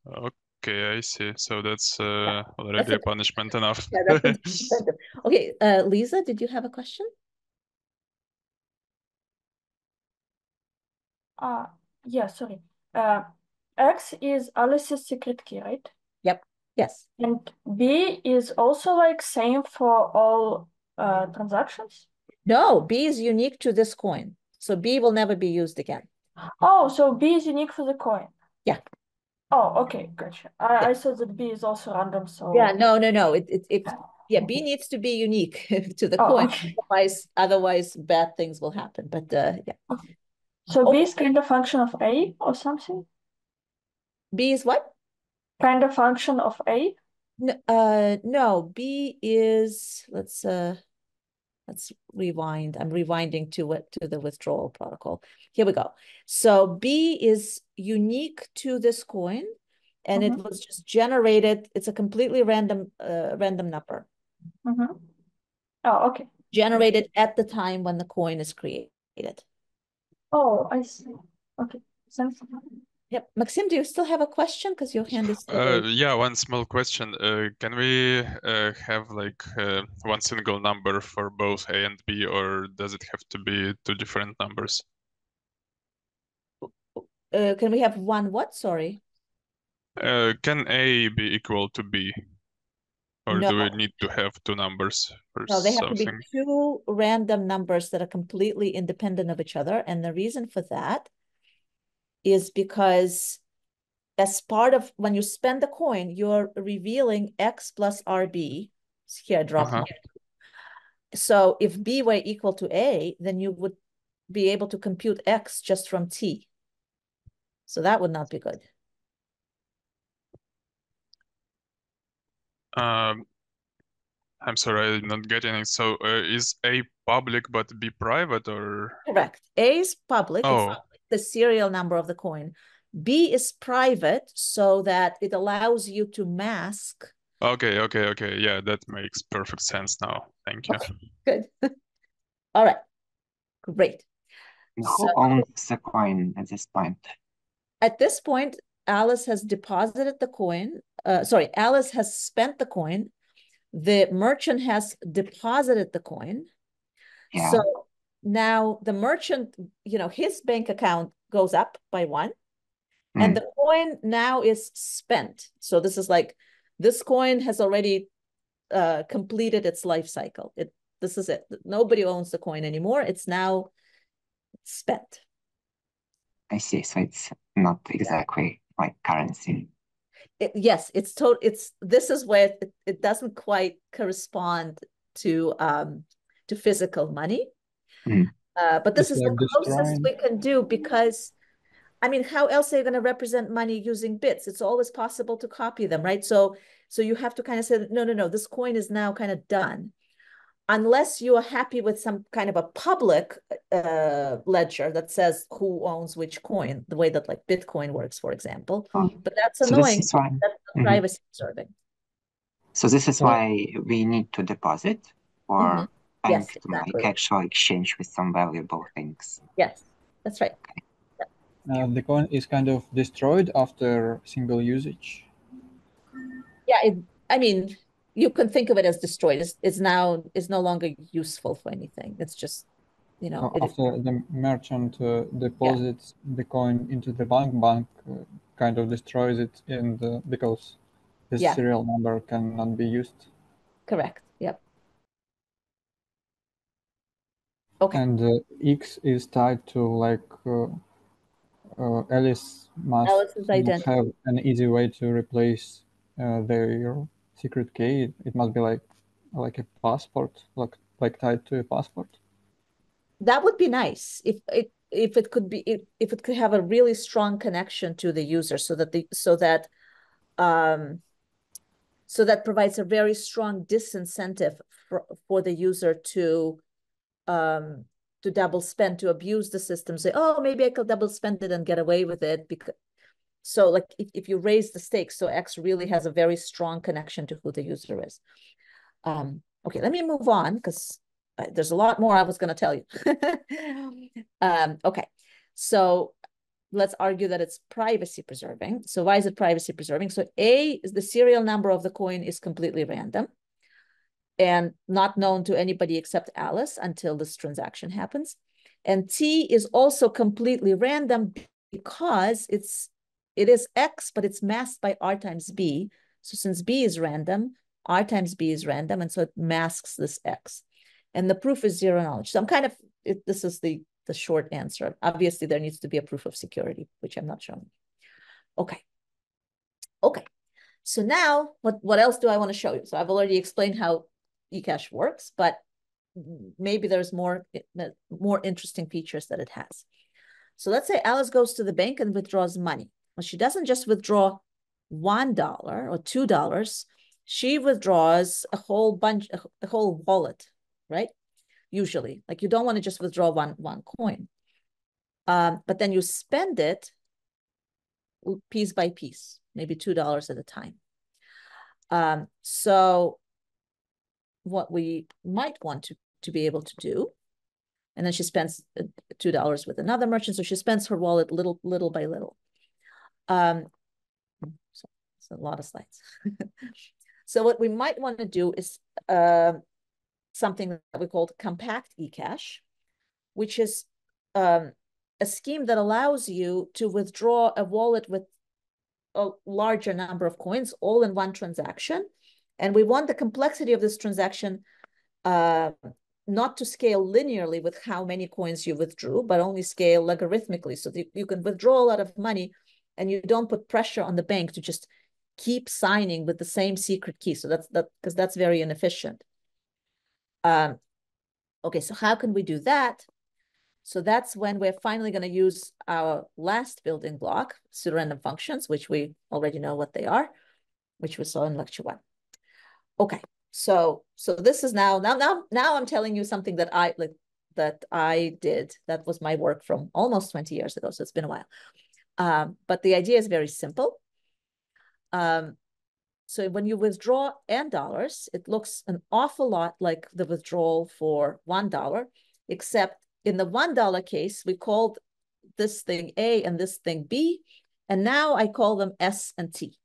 Speaker 5: Okay, I see. So that's already a punishment enough.
Speaker 2: Yeah, that's incentive. Okay, Lisa, did you have a question?
Speaker 6: Yeah, sorry. X is Alice's secret key, right?
Speaker 2: Yep. Yes.
Speaker 6: And B is also like same for all transactions?
Speaker 2: No, B is unique to this coin. So B will never be used again.
Speaker 6: Oh, so B is unique for the coin.
Speaker 2: Yeah.
Speaker 6: Oh, okay, gotcha. I thought that B is also random, so
Speaker 2: Yeah, no. Yeah, B needs to be unique to the coin.
Speaker 6: okay.
Speaker 2: Otherwise bad things will happen. But yeah.
Speaker 6: So B is kind of function of A or something?
Speaker 2: B is what?
Speaker 6: Kind of function of A?
Speaker 2: No, B is let's rewind. I'm rewinding to the withdrawal protocol. Here we go. So B is unique to this coin, and it was just generated. It's a completely random number.
Speaker 6: Oh, okay.
Speaker 2: Generated at the time when the coin is created.
Speaker 6: Oh, I see. Okay. Thanks.
Speaker 2: Yep. Maxim, do you still have a question? Because your hand is still
Speaker 5: Yeah, one small question. Can we have like one single number for both A and B, or does it have to be two different numbers?
Speaker 2: Can we have one what? Sorry.
Speaker 5: Can A be equal to B? Or
Speaker 2: No.
Speaker 5: do we need to have two numbers or
Speaker 2: No, they have to be
Speaker 5: something?
Speaker 2: two random numbers that are completely independent of each other. And the reason for that is because as part of when you spend the coin, you're revealing X plus RB. Here, drop. So if B were equal to A, then you would be able to compute X just from T. So that would not be good.
Speaker 5: I'm sorry, I'm not getting it. So is A public but B private, or?
Speaker 2: Correct. A is public.
Speaker 5: Oh.
Speaker 2: It's the serial number of the coin. B is private so that it allows you to mask.
Speaker 5: Okay. Yeah, that makes perfect sense now. Thank you.
Speaker 2: Okay, good. All right. Great.
Speaker 7: Who owns the coin at this point?
Speaker 2: At this point, Alice has deposited the coin. Alice has spent the coin. The merchant has deposited the coin.
Speaker 7: Yeah.
Speaker 2: So now the merchant, his bank account goes up by 1. And the coin now is spent. So this is like, this coin has already completed its life cycle. This is it. Nobody owns the coin anymore. It's now spent.
Speaker 7: I see. So it's not exactly like currency.
Speaker 2: Yes, this is where it doesn't quite correspond to physical money. But this is the closest we can do, because I mean, how else are you going to represent money using bits? It's always possible to copy them, right? So you have to kind of say, no, this coin is now kind of done. Unless you are happy with some kind of a public ledger that says who owns which coin, the way that like Bitcoin works, for example. But that's annoying. That's privacy preserving.
Speaker 7: So this is why we need to deposit or bank
Speaker 2: yes,
Speaker 7: to make actual exchange with some valuable things.
Speaker 2: Yes, that's right.
Speaker 3: Okay. The coin is kind of destroyed after single usage.
Speaker 2: Yeah, I mean, you can think of it as destroyed. It's no longer useful for anything. It's just,
Speaker 3: after the merchant deposits the coin into the bank kind of destroys it, and because this
Speaker 2: Yeah.
Speaker 3: serial number cannot be used.
Speaker 2: Correct. Yep. Okay.
Speaker 3: And X is tied to like Alice must
Speaker 2: Alice's
Speaker 3: not
Speaker 2: identity.
Speaker 3: have an easy way to replace their secret key. It must be like a passport, like tied to a passport.
Speaker 2: That would be nice if it could be if it could have a really strong connection to the user, so that provides a very strong disincentive for the user to double spend, to abuse the system, say, oh, maybe I could double spend it and get away with it. Because so like if you raise the stakes, so X really has a very strong connection to who the user is. Okay, let me move on because there's a lot more I was going to tell you. Okay, so let's argue that it's privacy preserving. So why is it privacy preserving? So A is the serial number of the coin is completely random and not known to anybody except Alice until this transaction happens. And T is also completely random because it is X, but it's masked by R times B. So since B is random, R times B is random, and so it masks this X. And the proof is zero knowledge. So I'm kind of, this is the short answer. Obviously, there needs to be a proof of security, which I'm not showing. Okay. Okay. So now, what else do I want to show you? So I've already explained how eCash works, but maybe there's more interesting features that it has. So let's say Alice goes to the bank and withdraws money. Well, she doesn't just withdraw $1 or $2. She withdraws a whole bunch, a whole wallet, right? Usually, like you don't want to just withdraw one coin, but then you spend it piece by piece, maybe $2 at a time. So what we might want to be able to do, and then she spends $2 with another merchant, so she spends her wallet little by little. So it's a lot of slides. So what we might want to do is something that we call compact eCash, which is a scheme that allows you to withdraw a wallet with a larger number of coins all in one transaction. And we want the complexity of this transaction not to scale linearly with how many coins you withdrew, but only scale logarithmically, so that you can withdraw a lot of money and you don't put pressure on the bank to just keep signing with the same secret key. So because that's very inefficient. Okay, so how can we do that? So that's when we're finally going to use our last building block, pseudorandom functions, which we already know what they are, which we saw in lecture 1. Okay, so this is now I'm telling you something that I did. That was my work from almost 20 years ago, so it's been a while. But the idea is very simple. So when you withdraw $n, it looks an awful lot like the withdrawal for $1, except in the $1 case, we called this thing A and this thing B, and now I call them S and T.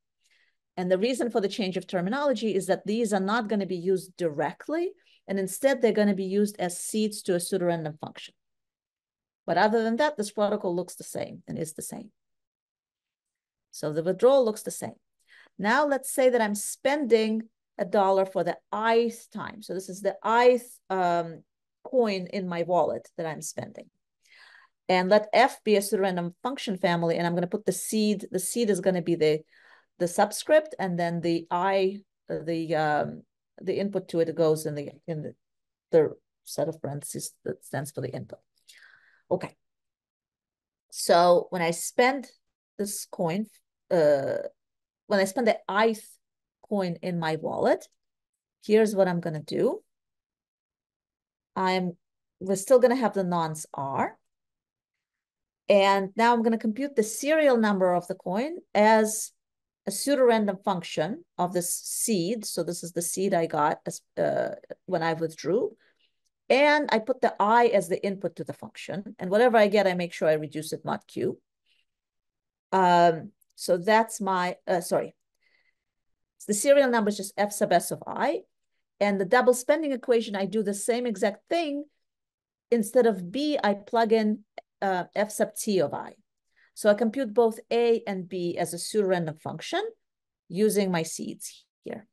Speaker 2: And the reason for the change of terminology is that these are not going to be used directly, and instead they're going to be used as seeds to a pseudorandom function. But other than that, this protocol looks the same and is the same. So the withdrawal looks the same. Now let's say that I'm spending $1 for the ith time. So this is the ith coin in my wallet that I'm spending. And let F be a pseudorandom function family, and I'm going to put the seed. The seed is going to be the subscript, and then the I, the input to it goes in the set of parentheses that stands for the input. Okay. So when I spend this coin, when I spend the ith coin in my wallet, here's what I'm going to do. We're still going to have the nonce R. And now I'm going to compute the serial number of the coin as a pseudorandom function of this seed. So this is the seed I got when I withdrew. And I put the I as the input to the function. And whatever I get, I make sure I reduce it mod Q. So that's my, sorry. The serial number is just F sub S of I. And the double spending equation, I do the same exact thing. Instead of B, I plug in F sub T of I. So I compute both A and B as a pseudorandom function, using my seeds here.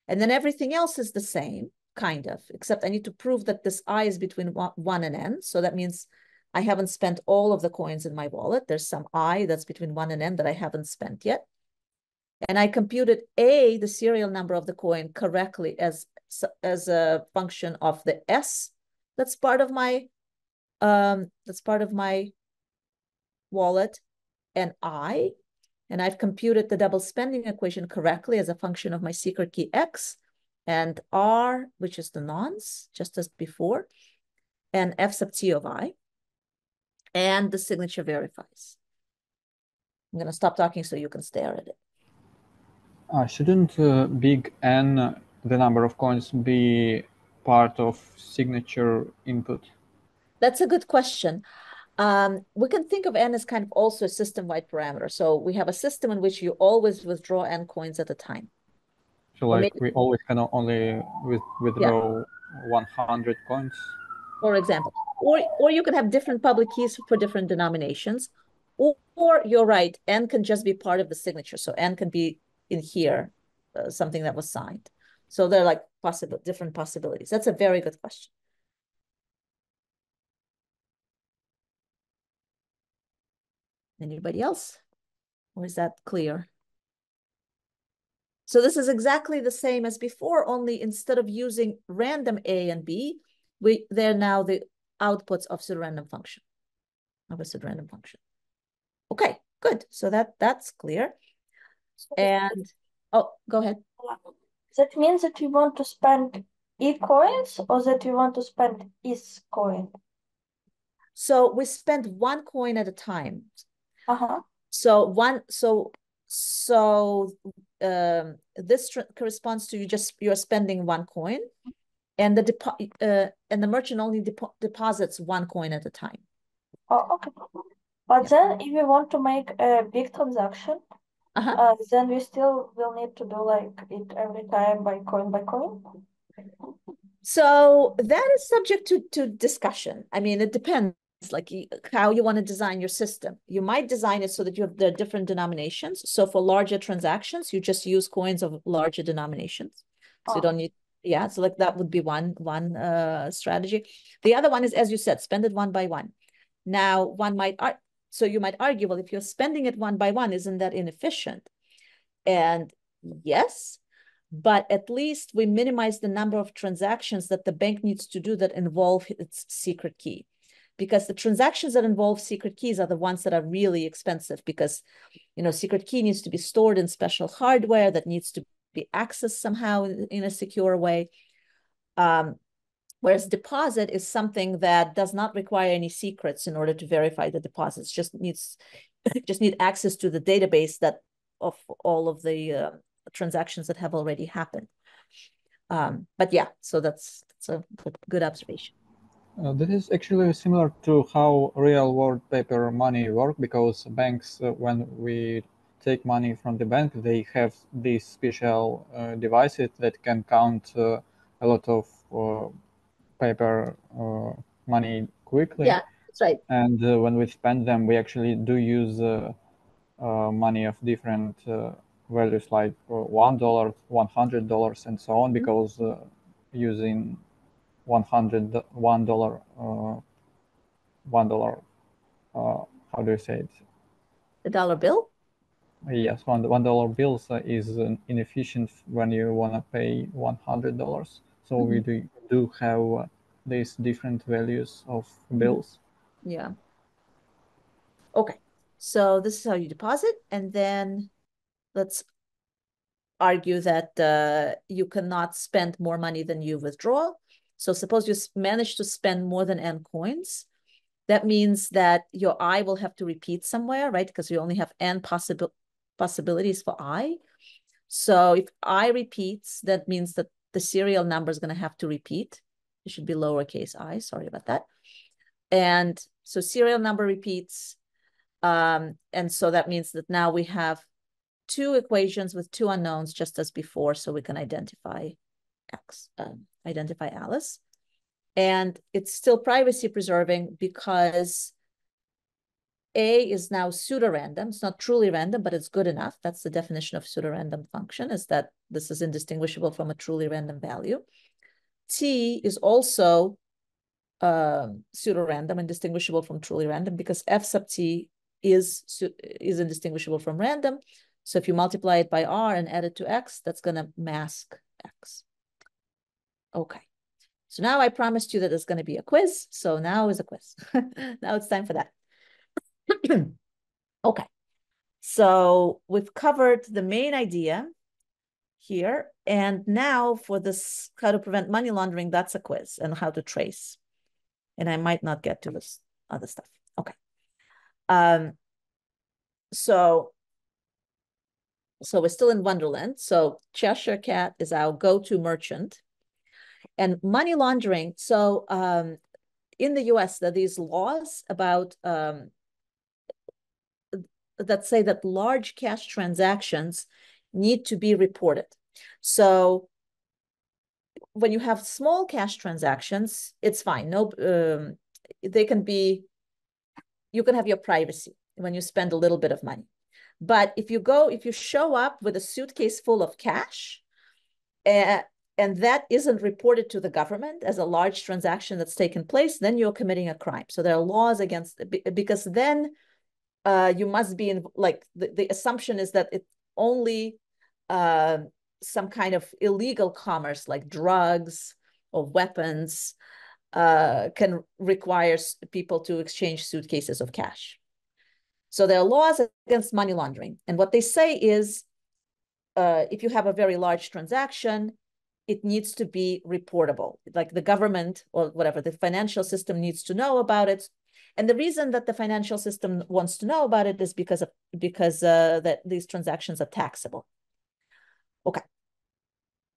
Speaker 2: And then everything else is the same, kind of, except I need to prove that this I is between 1 and n. So that means I haven't spent all of the coins in my wallet. There's some I that's between 1 and n that I haven't spent yet. And I computed A, the serial number of the coin, correctly as a function of the S that's part of my wallet, and I. And I've computed the double spending equation correctly as a function of my secret key X, and R, which is the nonce, just as before, and F sub T of I. And the signature verifies. I'm going to stop talking so you can stare at it.
Speaker 3: Shouldn't big N, the number of coins, be part of signature input?
Speaker 2: That's a good question. We can think of N as kind of also a system-wide parameter. So we have a system in which you always withdraw N coins at a time.
Speaker 3: So like we always can only withdraw 100 coins?
Speaker 2: For example. Or you can have different public keys for different denominations. Or you're right, N can just be part of the signature. So N can be in here, something that was signed. So they're like different possibilities. That's a very good question. Anybody else? Or is that clear? So this is exactly the same as before, only instead of using random A and B, they're now the outputs of pseudorandom function, of a pseudorandom function. Okay, good. So that's clear. And oh, go ahead.
Speaker 6: That means that you want to spend E coins or that you want to spend is coin?
Speaker 2: So we spend one coin at a time.
Speaker 6: So
Speaker 2: this corresponds to you're spending one coin, and the merchant only deposits one coin at a time.
Speaker 6: Oh, okay. But then if you want to make a big transaction, then we still will need to do like it every time by coin by coin.
Speaker 2: So that is subject to discussion. I mean, it depends like how you want to design your system. You might design it so that there are different denominations. So for larger transactions, you just use coins of larger denominations. So you don't need, so like that would be one strategy. The other one is, as you said, spend it one by one. Now, so you might argue, well, if you're spending it one by one, isn't that inefficient? And yes, but at least we minimize the number of transactions that the bank needs to do that involve its secret key. Because the transactions that involve secret keys are the ones that are really expensive because, secret key needs to be stored in special hardware that needs to be accessed somehow in a secure way. Whereas deposit is something that does not require any secrets in order to verify the deposits, just need access to the database of all of the transactions that have already happened. But yeah, so that's a good observation.
Speaker 3: This is actually similar to how real-world paper money work, because banks, when we take money from the bank, they have these special devices that can count a lot of paper money quickly.
Speaker 2: Yeah, that's right.
Speaker 3: And when we spend them, we actually do use money of different values, like $1, $100, and so on, because using $100, how do you say it?
Speaker 2: The dollar bill?
Speaker 3: Yes, $1 bills is inefficient when you want to pay $100. So we do have these different values of bills.
Speaker 2: Yeah. Okay. So this is how you deposit, and then let's argue that you cannot spend more money than you withdraw. So suppose you manage to spend more than n coins. That means that your I will have to repeat somewhere, right? Because you only have n possibilities for I. So if I repeats, that means that the serial number is going to have to repeat. It should be lowercase I, sorry about that. And so serial number repeats. And so that means that now we have two equations with two unknowns, just as before, so we can identify Alice. And it's still privacy preserving because A is now pseudo-random. It's not truly random, but it's good enough. That's the definition of pseudo-random function, is that this is indistinguishable from a truly random value. T is also pseudo-random, indistinguishable from truly random, because f sub t is indistinguishable from random. So if you multiply it by r and add it to x, that's going to mask x. Okay. So now I promised you that there's going to be a quiz. So now is a quiz. Now it's time for that. Okay. So we've covered the main idea here. And now for this, how to prevent money laundering, that's a quiz, and how to trace. And I might not get to this other stuff. Okay. So we're still in Wonderland. So Cheshire Cat is our go-to merchant. And money laundering. So in the US, there are these laws about that say that large cash transactions need to be reported. So when you have small cash transactions, it's fine. No, they can be, you can have your privacy when you spend a little bit of money. But if you show up with a suitcase full of cash, and that isn't reported to the government as a large transaction that's taken place, then you're committing a crime. So there are laws against, because then you must be in, like, the assumption is that it only some kind of illegal commerce, like drugs or weapons, can require people to exchange suitcases of cash. So there are laws against money laundering. And what they say is, if you have a very large transaction, it needs to be reportable. Like the government or whatever, the financial system needs to know about it. And the reason that the financial system wants to know about it is because that these transactions are taxable. Okay.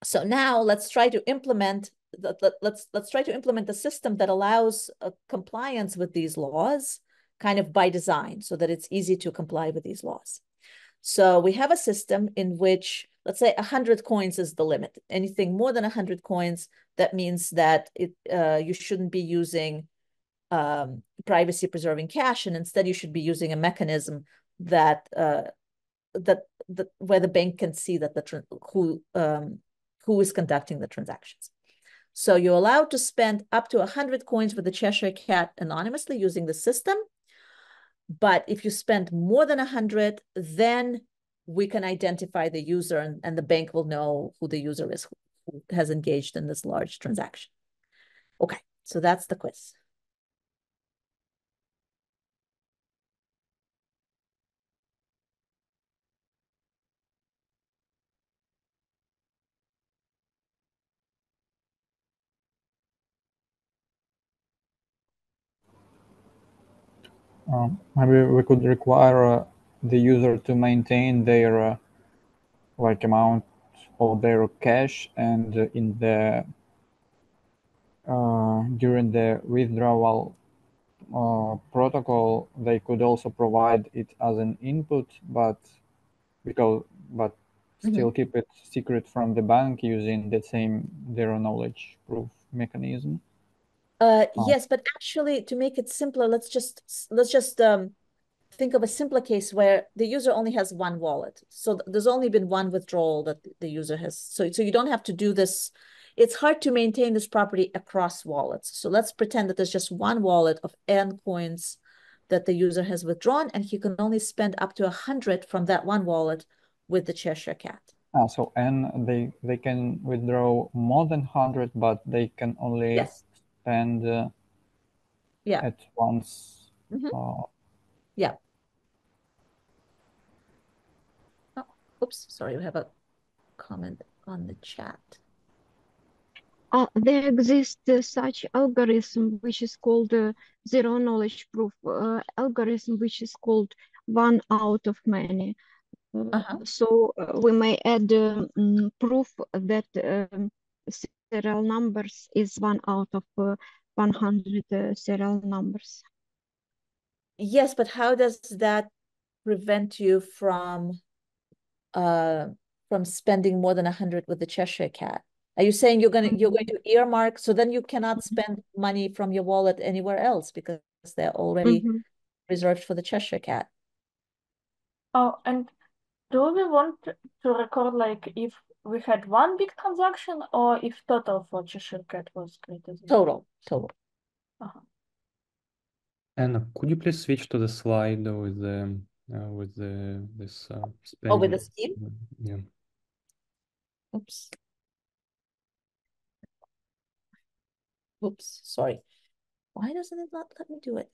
Speaker 2: So now let's try to implement let's try to implement a system that allows compliance with these laws, kind of by design, so that it's easy to comply with these laws. So we have a system in which, let's say 100 coins is the limit. Anything more than 100 coins, that means that you shouldn't be using privacy preserving cash, and instead you should be using a mechanism that where the bank can see that who is conducting the transactions. So you're allowed to spend up to 100 coins with the Cheshire Cat anonymously using the system. But if you spend more than 100, then we can identify the user, and the bank will know who the user is who has engaged in this large transaction. Okay, so that's the quiz.
Speaker 3: Maybe we could require the user to maintain their like amount of their cash, and in the during the withdrawal protocol, they could also provide it as an input, but still keep it secret from the bank using the same zero knowledge proof mechanism.
Speaker 2: Yes, but actually, to make it simpler, let's just think of a simpler case where the user only has one wallet. So there's only been one withdrawal that the user has. So you don't have to do this. It's hard to maintain this property across wallets. So let's pretend that there's just one wallet of n coins that the user has withdrawn, and he can only spend up to 100 from that one wallet with the Cheshire Cat.
Speaker 3: So they can withdraw more than 100, but they can only spend at once.
Speaker 2: Yeah. Oh, oops, sorry, we have a comment on the chat.
Speaker 4: There exists such algorithm which is called zero knowledge proof algorithm, which is called one out of many. So we may add proof that serial numbers is one out of 100 serial numbers.
Speaker 2: Yes, but how does that prevent you from spending more than 100 with the Cheshire Cat? Are you saying you're going to earmark, so then you cannot spend money from your wallet anywhere else because they're already reserved for the Cheshire Cat.
Speaker 6: Oh, and do we want to record like if we had one big transaction or if total for Cheshire Cat was greater than
Speaker 2: Total.
Speaker 1: Anna, could you please switch to the slide with this spending?
Speaker 2: With the scheme?
Speaker 1: Yeah.
Speaker 2: Oops. Oops, sorry. Why doesn't it not let me do it?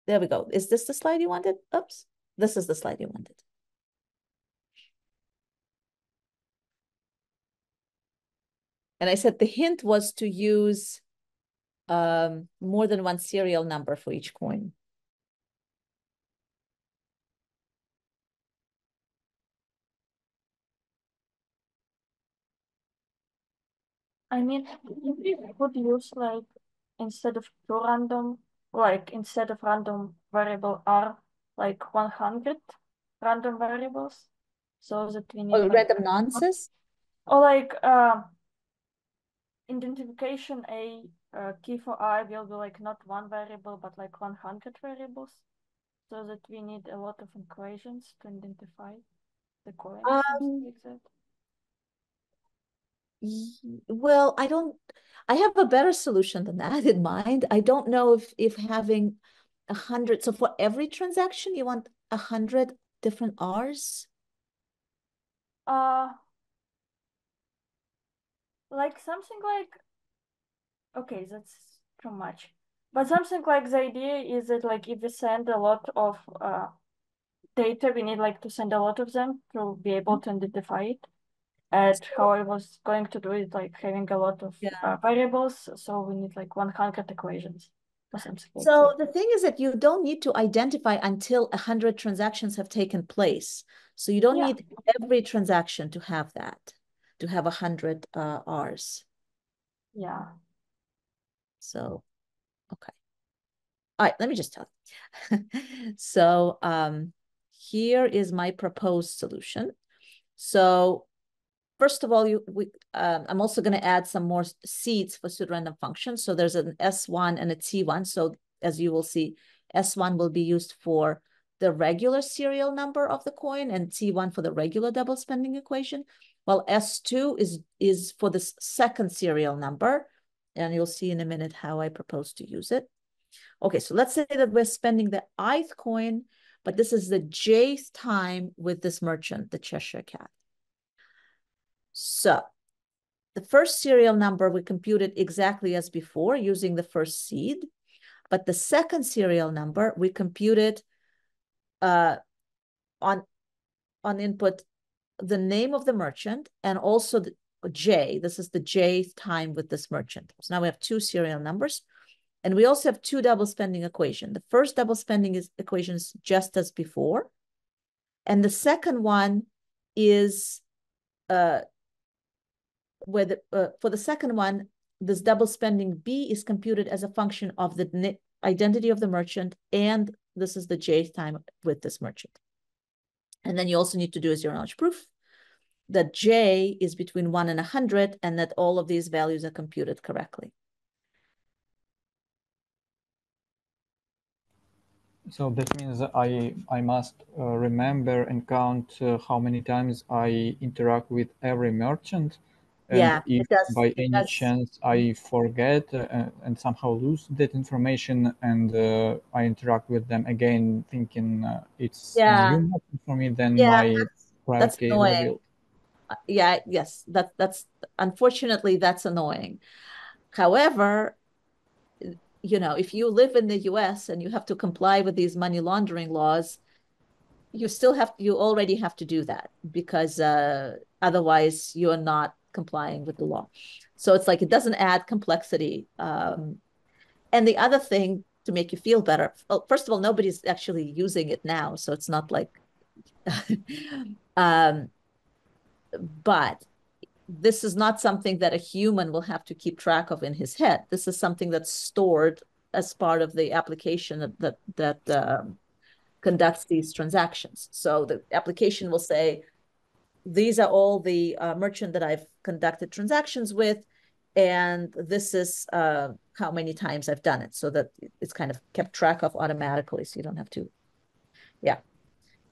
Speaker 2: There we go. Is this the slide you wanted? Oops. This is the slide you wanted. And I said the hint was to use more than one serial number for each coin.
Speaker 6: I mean, we could use like instead of random variable R, like 100 random variables, so that we need
Speaker 2: Or
Speaker 6: like,
Speaker 2: random nonces?
Speaker 6: or like identification A key for I will be like not one variable but like 100 variables, so that we need a lot of equations to identify the coins and like that.
Speaker 2: Well, I have a better solution than that in mind. I don't know if having 100, so for every transaction you want 100 different R's?
Speaker 6: Like something like, okay, that's too much. But something like the idea is that like if we send a lot of data, we need like to send a lot of them to be able to identify it. And how I was going to do it, like having a lot of variables, so we need like 100 equations or something like
Speaker 2: So
Speaker 6: that.
Speaker 2: the thing is that you don't need to identify until 100 transactions have taken place. So you don't need every transaction to have that, to have 100 R's.
Speaker 6: Yeah.
Speaker 2: So, okay. All right, let me just tell you. So here is my proposed solution. So first of all, I'm also going to add some more seeds for pseudorandom functions. So there's an S1 and a T1. So as you will see, S1 will be used for the regular serial number of the coin and T1 for the regular double spending equation, while S2 is for the second serial number. And you'll see in a minute how I propose to use it. Okay, so let's say that we're spending the ith coin, but this is the jth time with this merchant, the Cheshire Cat. So the first serial number we computed exactly as before using the first seed, but the second serial number we computed on input the name of the merchant and also the J. This is the jth time with this merchant. So now we have two serial numbers. And we also have two double spending equation. The first double spending equation is just as before. And the second one is for the second one, this double spending B is computed as a function of the identity of the merchant, and this is the jth time with this merchant. And then you also need to do a zero knowledge proof that J is between 1 and 100, and that all of these values are computed correctly.
Speaker 3: So that means I must remember and count how many times I interact with every merchant. And if by any chance I forget and somehow lose that information and I interact with them again thinking it's a new merchant for me, then my priority will...
Speaker 2: Yes, that's unfortunately that's annoying. However, you know, if you live in the US and you have to comply with these money laundering laws, you already have to do that because otherwise you are not complying with the law. So it's like it doesn't add complexity. And the other thing to make you feel better, well, first of all, nobody's actually using it now, so it's not like but this is not something that a human will have to keep track of in his head. This is something that's stored as part of the application that conducts these transactions. So the application will say, these are all the merchant that I've conducted transactions with, and this is how many times I've done it, so that it's kind of kept track of automatically, so you don't have to, yeah.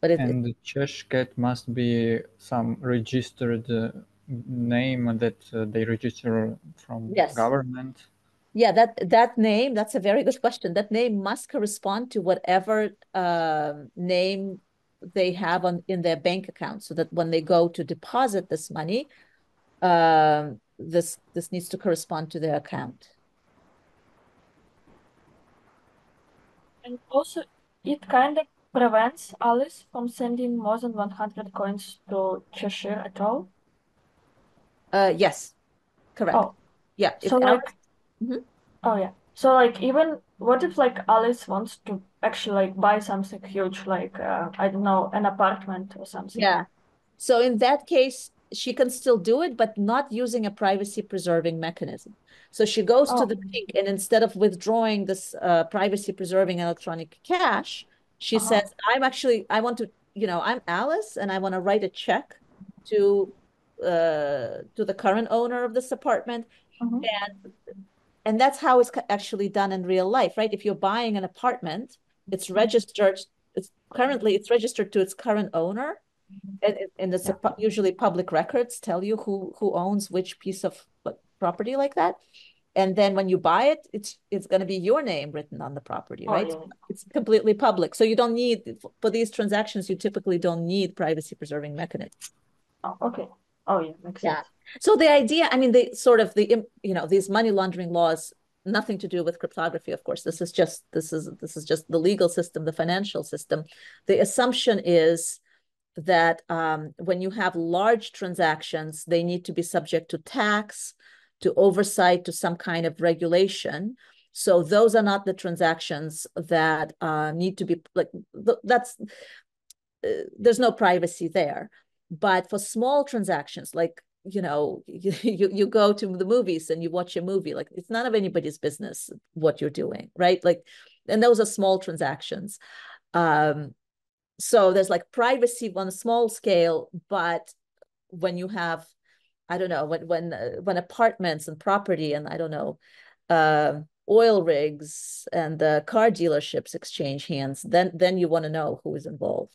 Speaker 2: But
Speaker 3: and the Cheshket must be some registered name that they register from
Speaker 2: yes.
Speaker 3: government.
Speaker 2: Yeah, that name, that's a very good question. That name must correspond to whatever name they have in their bank account, so that when they go to deposit this money, this needs to correspond to their account.
Speaker 6: And also, it kind of prevents Alice from sending more than 100 coins to Cheshire at all.
Speaker 2: Yes, correct.
Speaker 6: Oh,
Speaker 2: yeah. If
Speaker 6: so like,
Speaker 2: mm-hmm.
Speaker 6: Oh yeah. So like, even what if like Alice wants to actually like buy something huge, like I don't know, an apartment or something?
Speaker 2: Yeah. So in that case, she can still do it, but not using a privacy preserving mechanism. So she goes to the bank, and instead of withdrawing this privacy preserving electronic cash, she says, I want to, I'm Alice, and I want to write a check to the current owner of this apartment. And that's how it's actually done in real life, right? If you're buying an apartment, it's registered, it's registered to its current owner. And it's usually public records tell you who owns which piece of property like that. And then when you buy it, it's going to be your name written on the property, right?
Speaker 6: Yeah.
Speaker 2: It's completely public. So you don't need, for these transactions, you typically don't need privacy preserving mechanisms.
Speaker 6: Oh, okay. Oh yeah, makes sense.
Speaker 2: So the idea, I mean, these money laundering laws, nothing to do with cryptography, of course. This is just the legal system, the financial system. The assumption is that when you have large transactions, they need to be subject to tax, to oversight, to some kind of regulation. So those are not the transactions that need to be like, there's no privacy there. But for small transactions, like, you go to the movies and you watch a movie, like, it's none of anybody's business what you're doing, right? Like, and those are small transactions. So there's like privacy on a small scale, but when you have, I don't know, when apartments and property and I don't know, oil rigs and car dealerships exchange hands, then you want to know who is involved.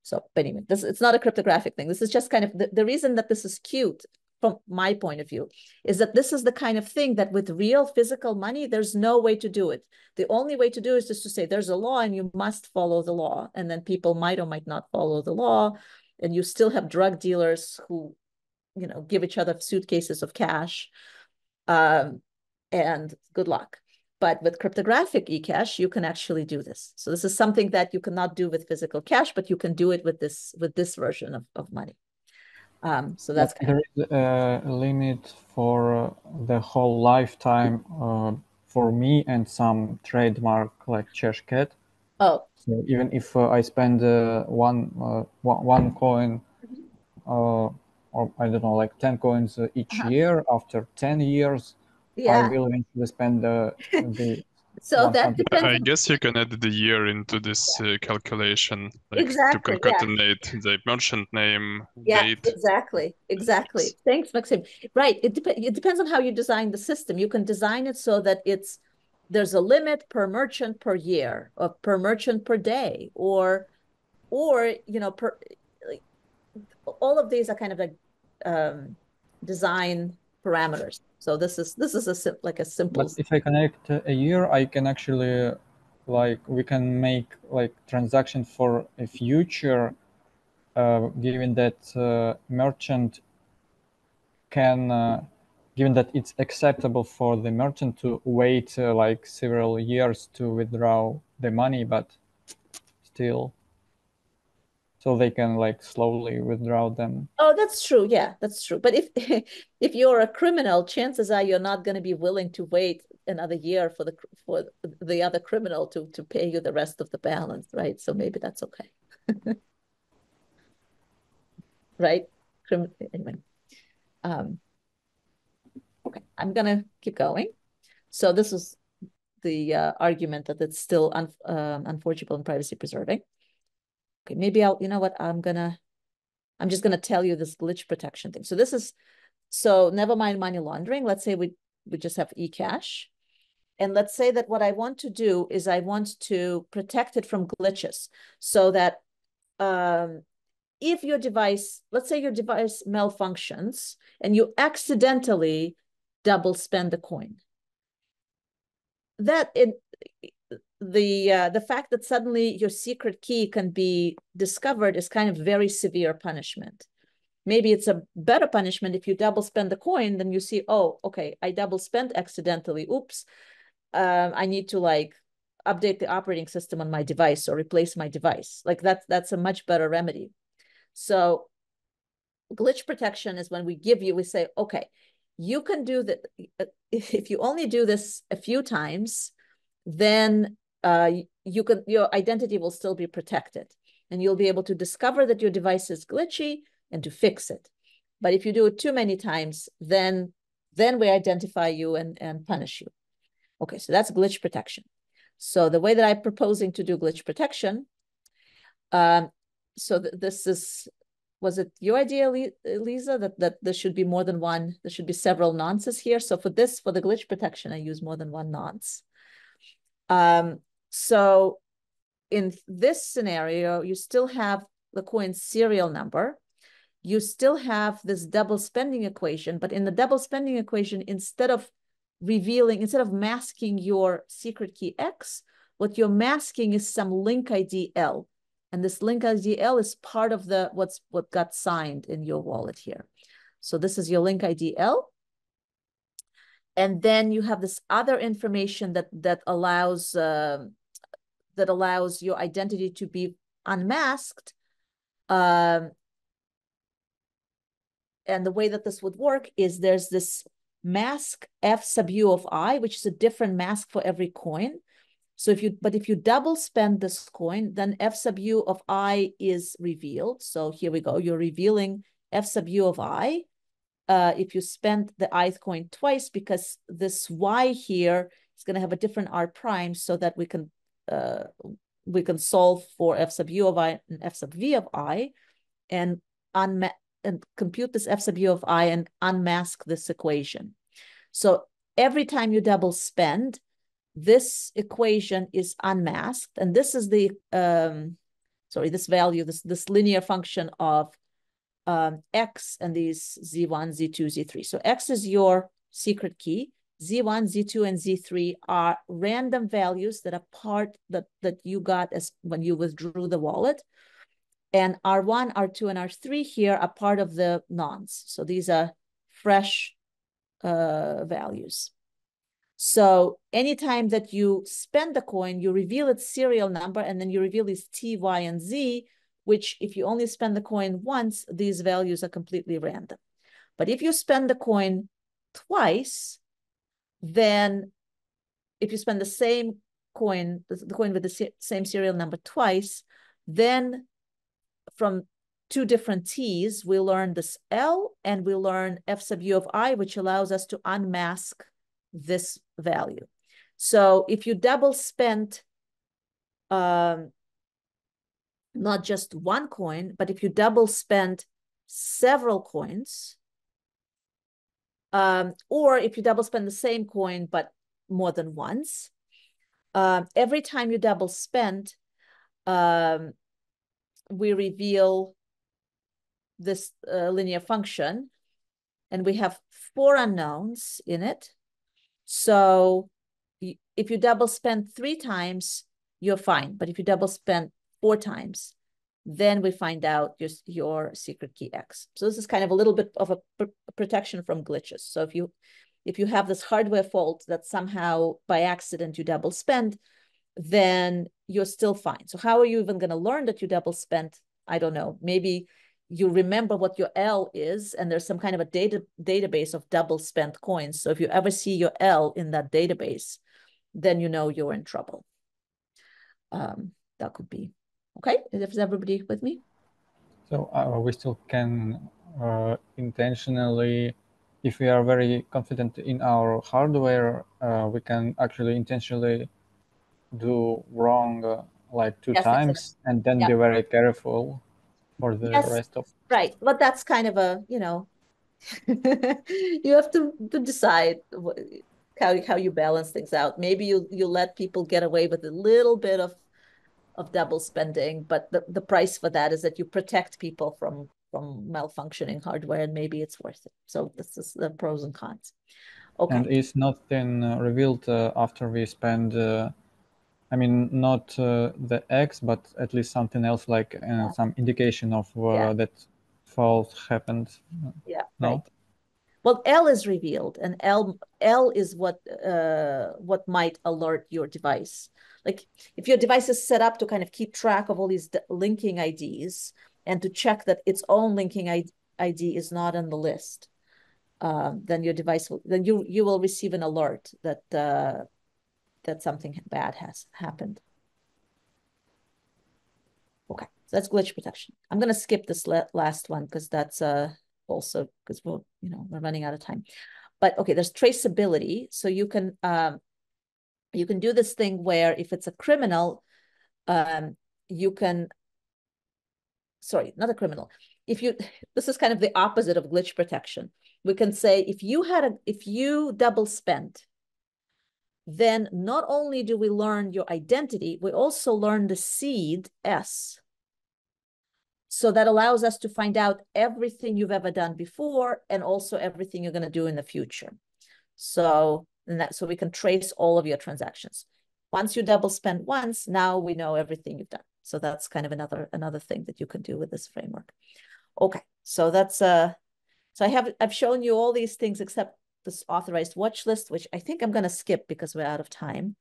Speaker 2: So, but anyway, it's not a cryptographic thing. This is just kind of the reason that this is cute from my point of view is that this is the kind of thing that with real physical money, there's no way to do it. The only way to do is just to say there's a law and you must follow the law. And then people might or might not follow the law. And you still have drug dealers who, give each other suitcases of cash. And good luck. But with cryptographic eCash, you can actually do this. So this is something that you cannot do with physical cash, but you can do it with this version of money. So that's
Speaker 3: there is a limit for the whole lifetime for me and some trademark like Cheshket.
Speaker 2: Oh.
Speaker 3: So even if I spend one coin or I don't know, like 10 coins each year, after 10 years, I will eventually spend the
Speaker 2: so
Speaker 3: 100.
Speaker 2: that depends.
Speaker 5: I guess you can add the year into this calculation, like
Speaker 2: exactly,
Speaker 5: to concatenate the merchant name, date.
Speaker 2: Exactly. Thanks, Maxim. Right. It depends on how you design the system. You can design it so that there's a limit per merchant per year, or per merchant per day, or per, like, all of these are kind of like design parameters. So this is like a simple.
Speaker 3: But if I connect a year, I can actually, like, we can make like transaction for a future, given that merchant can, given that it's acceptable for the merchant to wait like several years to withdraw the money, but still, so they can like slowly withdraw them.
Speaker 2: Oh, that's true. Yeah, that's true. But if if you're a criminal, chances are you're not going to be willing to wait another year for the other criminal to pay you the rest of the balance, right? So maybe that's okay. Right? Anyway. Okay, I'm gonna keep going. So this is the argument that it's still unforgeable and privacy preserving. Okay, maybe you know what, I'm just gonna tell you this glitch protection thing. So this is So never mind money laundering. Let's say we just have eCash. And let's say that what I want to do is I want to protect it from glitches so that if your device, let's say your device malfunctions and you accidentally double spend the coin, that the fact that suddenly your secret key can be discovered is kind of very severe punishment. Maybe it's a better punishment if you double spend the coin, then you see, oh, okay, I double spent accidentally. Oops. I need to like update the operating system on my device or replace my device. Like that's a much better remedy. So glitch protection is when we say, okay, you can do that. If you only do this a few times, then your identity will still be protected and you'll be able to discover that your device is glitchy and to fix it. But if you do it too many times, then we identify you and punish you. Okay, so that's glitch protection. So the way that I'm proposing to do glitch protection, so this is, was it your idea, Lisa, that there should be more than one, there should be several nonces here. So for the glitch protection, I use more than one nonce. So in this scenario, you still have the coin's serial number. You still have this double spending equation, but in the double spending equation, instead of masking your secret key X, what you're masking is some link ID L. And this link ID L is part of what got signed in your wallet here. So this is your link ID L. And then you have this other information that allows your identity to be unmasked. And the way that this would work is there's this mask F sub U of I, which is a different mask for every coin. So if you double spend this coin, then F sub U of I is revealed. So here we go. You're revealing F sub U of I. If you spend the ith coin twice, because this Y here is going to have a different R prime, so that we can solve for F sub U of I and F sub V of I, and compute this F sub U of I and unmask this equation. So every time you double spend, this equation is unmasked, and this is the this value, this linear function of X and these Z1, Z2, Z3. So X is your secret key. Z1, Z2, and Z3 are random values that are part that you got as when you withdrew the wallet. And R1, R2, and R3 here are part of the nonce. So these are fresh values. So anytime that you spend the coin, you reveal its serial number, and then you reveal its T, Y, and Z, which if you only spend the coin once, these values are completely random. But if you spend the coin twice, then if you spend the same coin, the coin with the same serial number twice, then from two different T's, we learn this L and we learn F sub U of I, which allows us to unmask this value. So if you double spent not just one coin, but if you double spent several coins, or if you double spend the same coin but more than once, every time you double spend, we reveal this linear function, and we have 4 unknowns in it. So if you double spend 3 times, you're fine. But if you double spend 4 times, then we find out your secret key X. So this is kind of a little bit of a protection from glitches. So if you have this hardware fault that somehow by accident you double spend, then you're still fine. So how are you even going to learn that you double spent? I don't know. Maybe you remember what your L is, and there's some kind of a database of double spent coins. So if you ever see your L in that database, then you know you're in trouble. That could be. Okay, is everybody with me?
Speaker 3: So we still can intentionally, if we are very confident in our hardware, we can actually intentionally do wrong like 2 times, exactly. And then be very careful for the rest of.
Speaker 2: Right, but that's kind of a, you know, You have to decide how you balance things out. Maybe you let people get away with a little bit of double spending, but the price for that is that you protect people from malfunctioning hardware, and maybe it's worth it. So this is the pros and cons. Okay.
Speaker 3: And is nothing revealed after we spend, I mean, not the X, but at least something else, like some indication of that fault happened?
Speaker 2: Yeah,
Speaker 3: no?
Speaker 2: right. Well, L is revealed, and L is what might alert your device. Like if your device is set up to kind of keep track of all these linking IDs and to check that its own linking ID is not on the list, then your device will, then you will receive an alert that that something bad has happened. Okay, so that's glitch protection. I'm going to skip this last one because that's also because we're running out of time. But okay, there's traceability. So you can do this thing where if it's a criminal, you can, sorry, not a criminal. This is kind of the opposite of glitch protection. We can say if you double spent, then not only do we learn your identity, we also learn the seed S. So that allows us to find out everything you've ever done before and also everything you're going to do in the future. So we can trace all of your transactions. Once you double spend once, now we know everything you've done. So that's kind of another thing that you can do with this framework. Okay, so that's so I've shown you all these things except this authorized watch list, which I think I'm going to skip because we're out of time.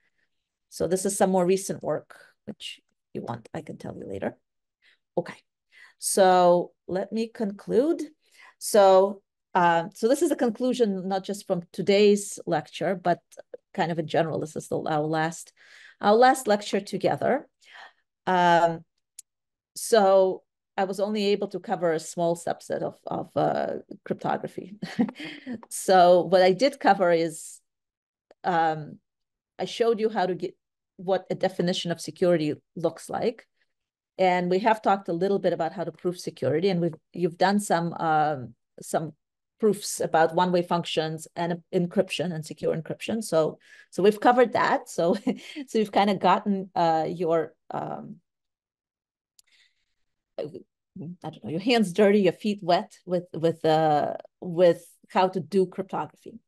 Speaker 2: So this is some more recent work, which if you want, I can tell you later. Okay, so let me conclude. So this is a conclusion, not just from today's lecture, but kind of in general. This is our last lecture together. So I was only able to cover a small subset of cryptography. So what I did cover is I showed you how to get what a definition of security looks like. And we have talked a little bit about how to prove security, and you've done some proofs about one-way functions and encryption and secure encryption. So we've covered that. So you've kind of gotten your I don't know, your hands dirty, your feet wet with how to do cryptography.